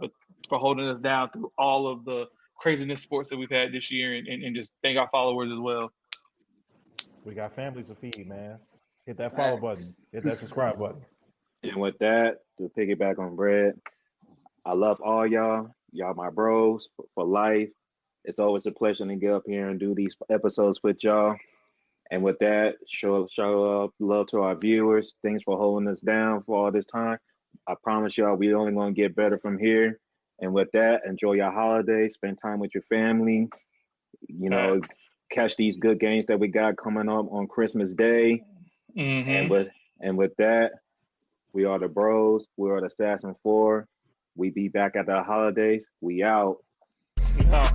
for holding us down through all of the craziness sports that we've had this year, and just thank our followers as well. We got families to feed, man. Hit that follow button. Hit that subscribe button. And with that, to piggyback on Brad, I love all y'all. Y'all my bros for life. It's always a pleasure to get up here and do these episodes with y'all. And with that, show up love to our viewers. Thanks for holding us down for all this time. I promise y'all we only going to get better from here. And with that, enjoy your holidays, spend time with your family, catch these good games that we got coming up on Christmas Day. Mm-hmm. And with that, we are the bros. We are the Assassin 4. We be back at the holidays. We out. Yeah.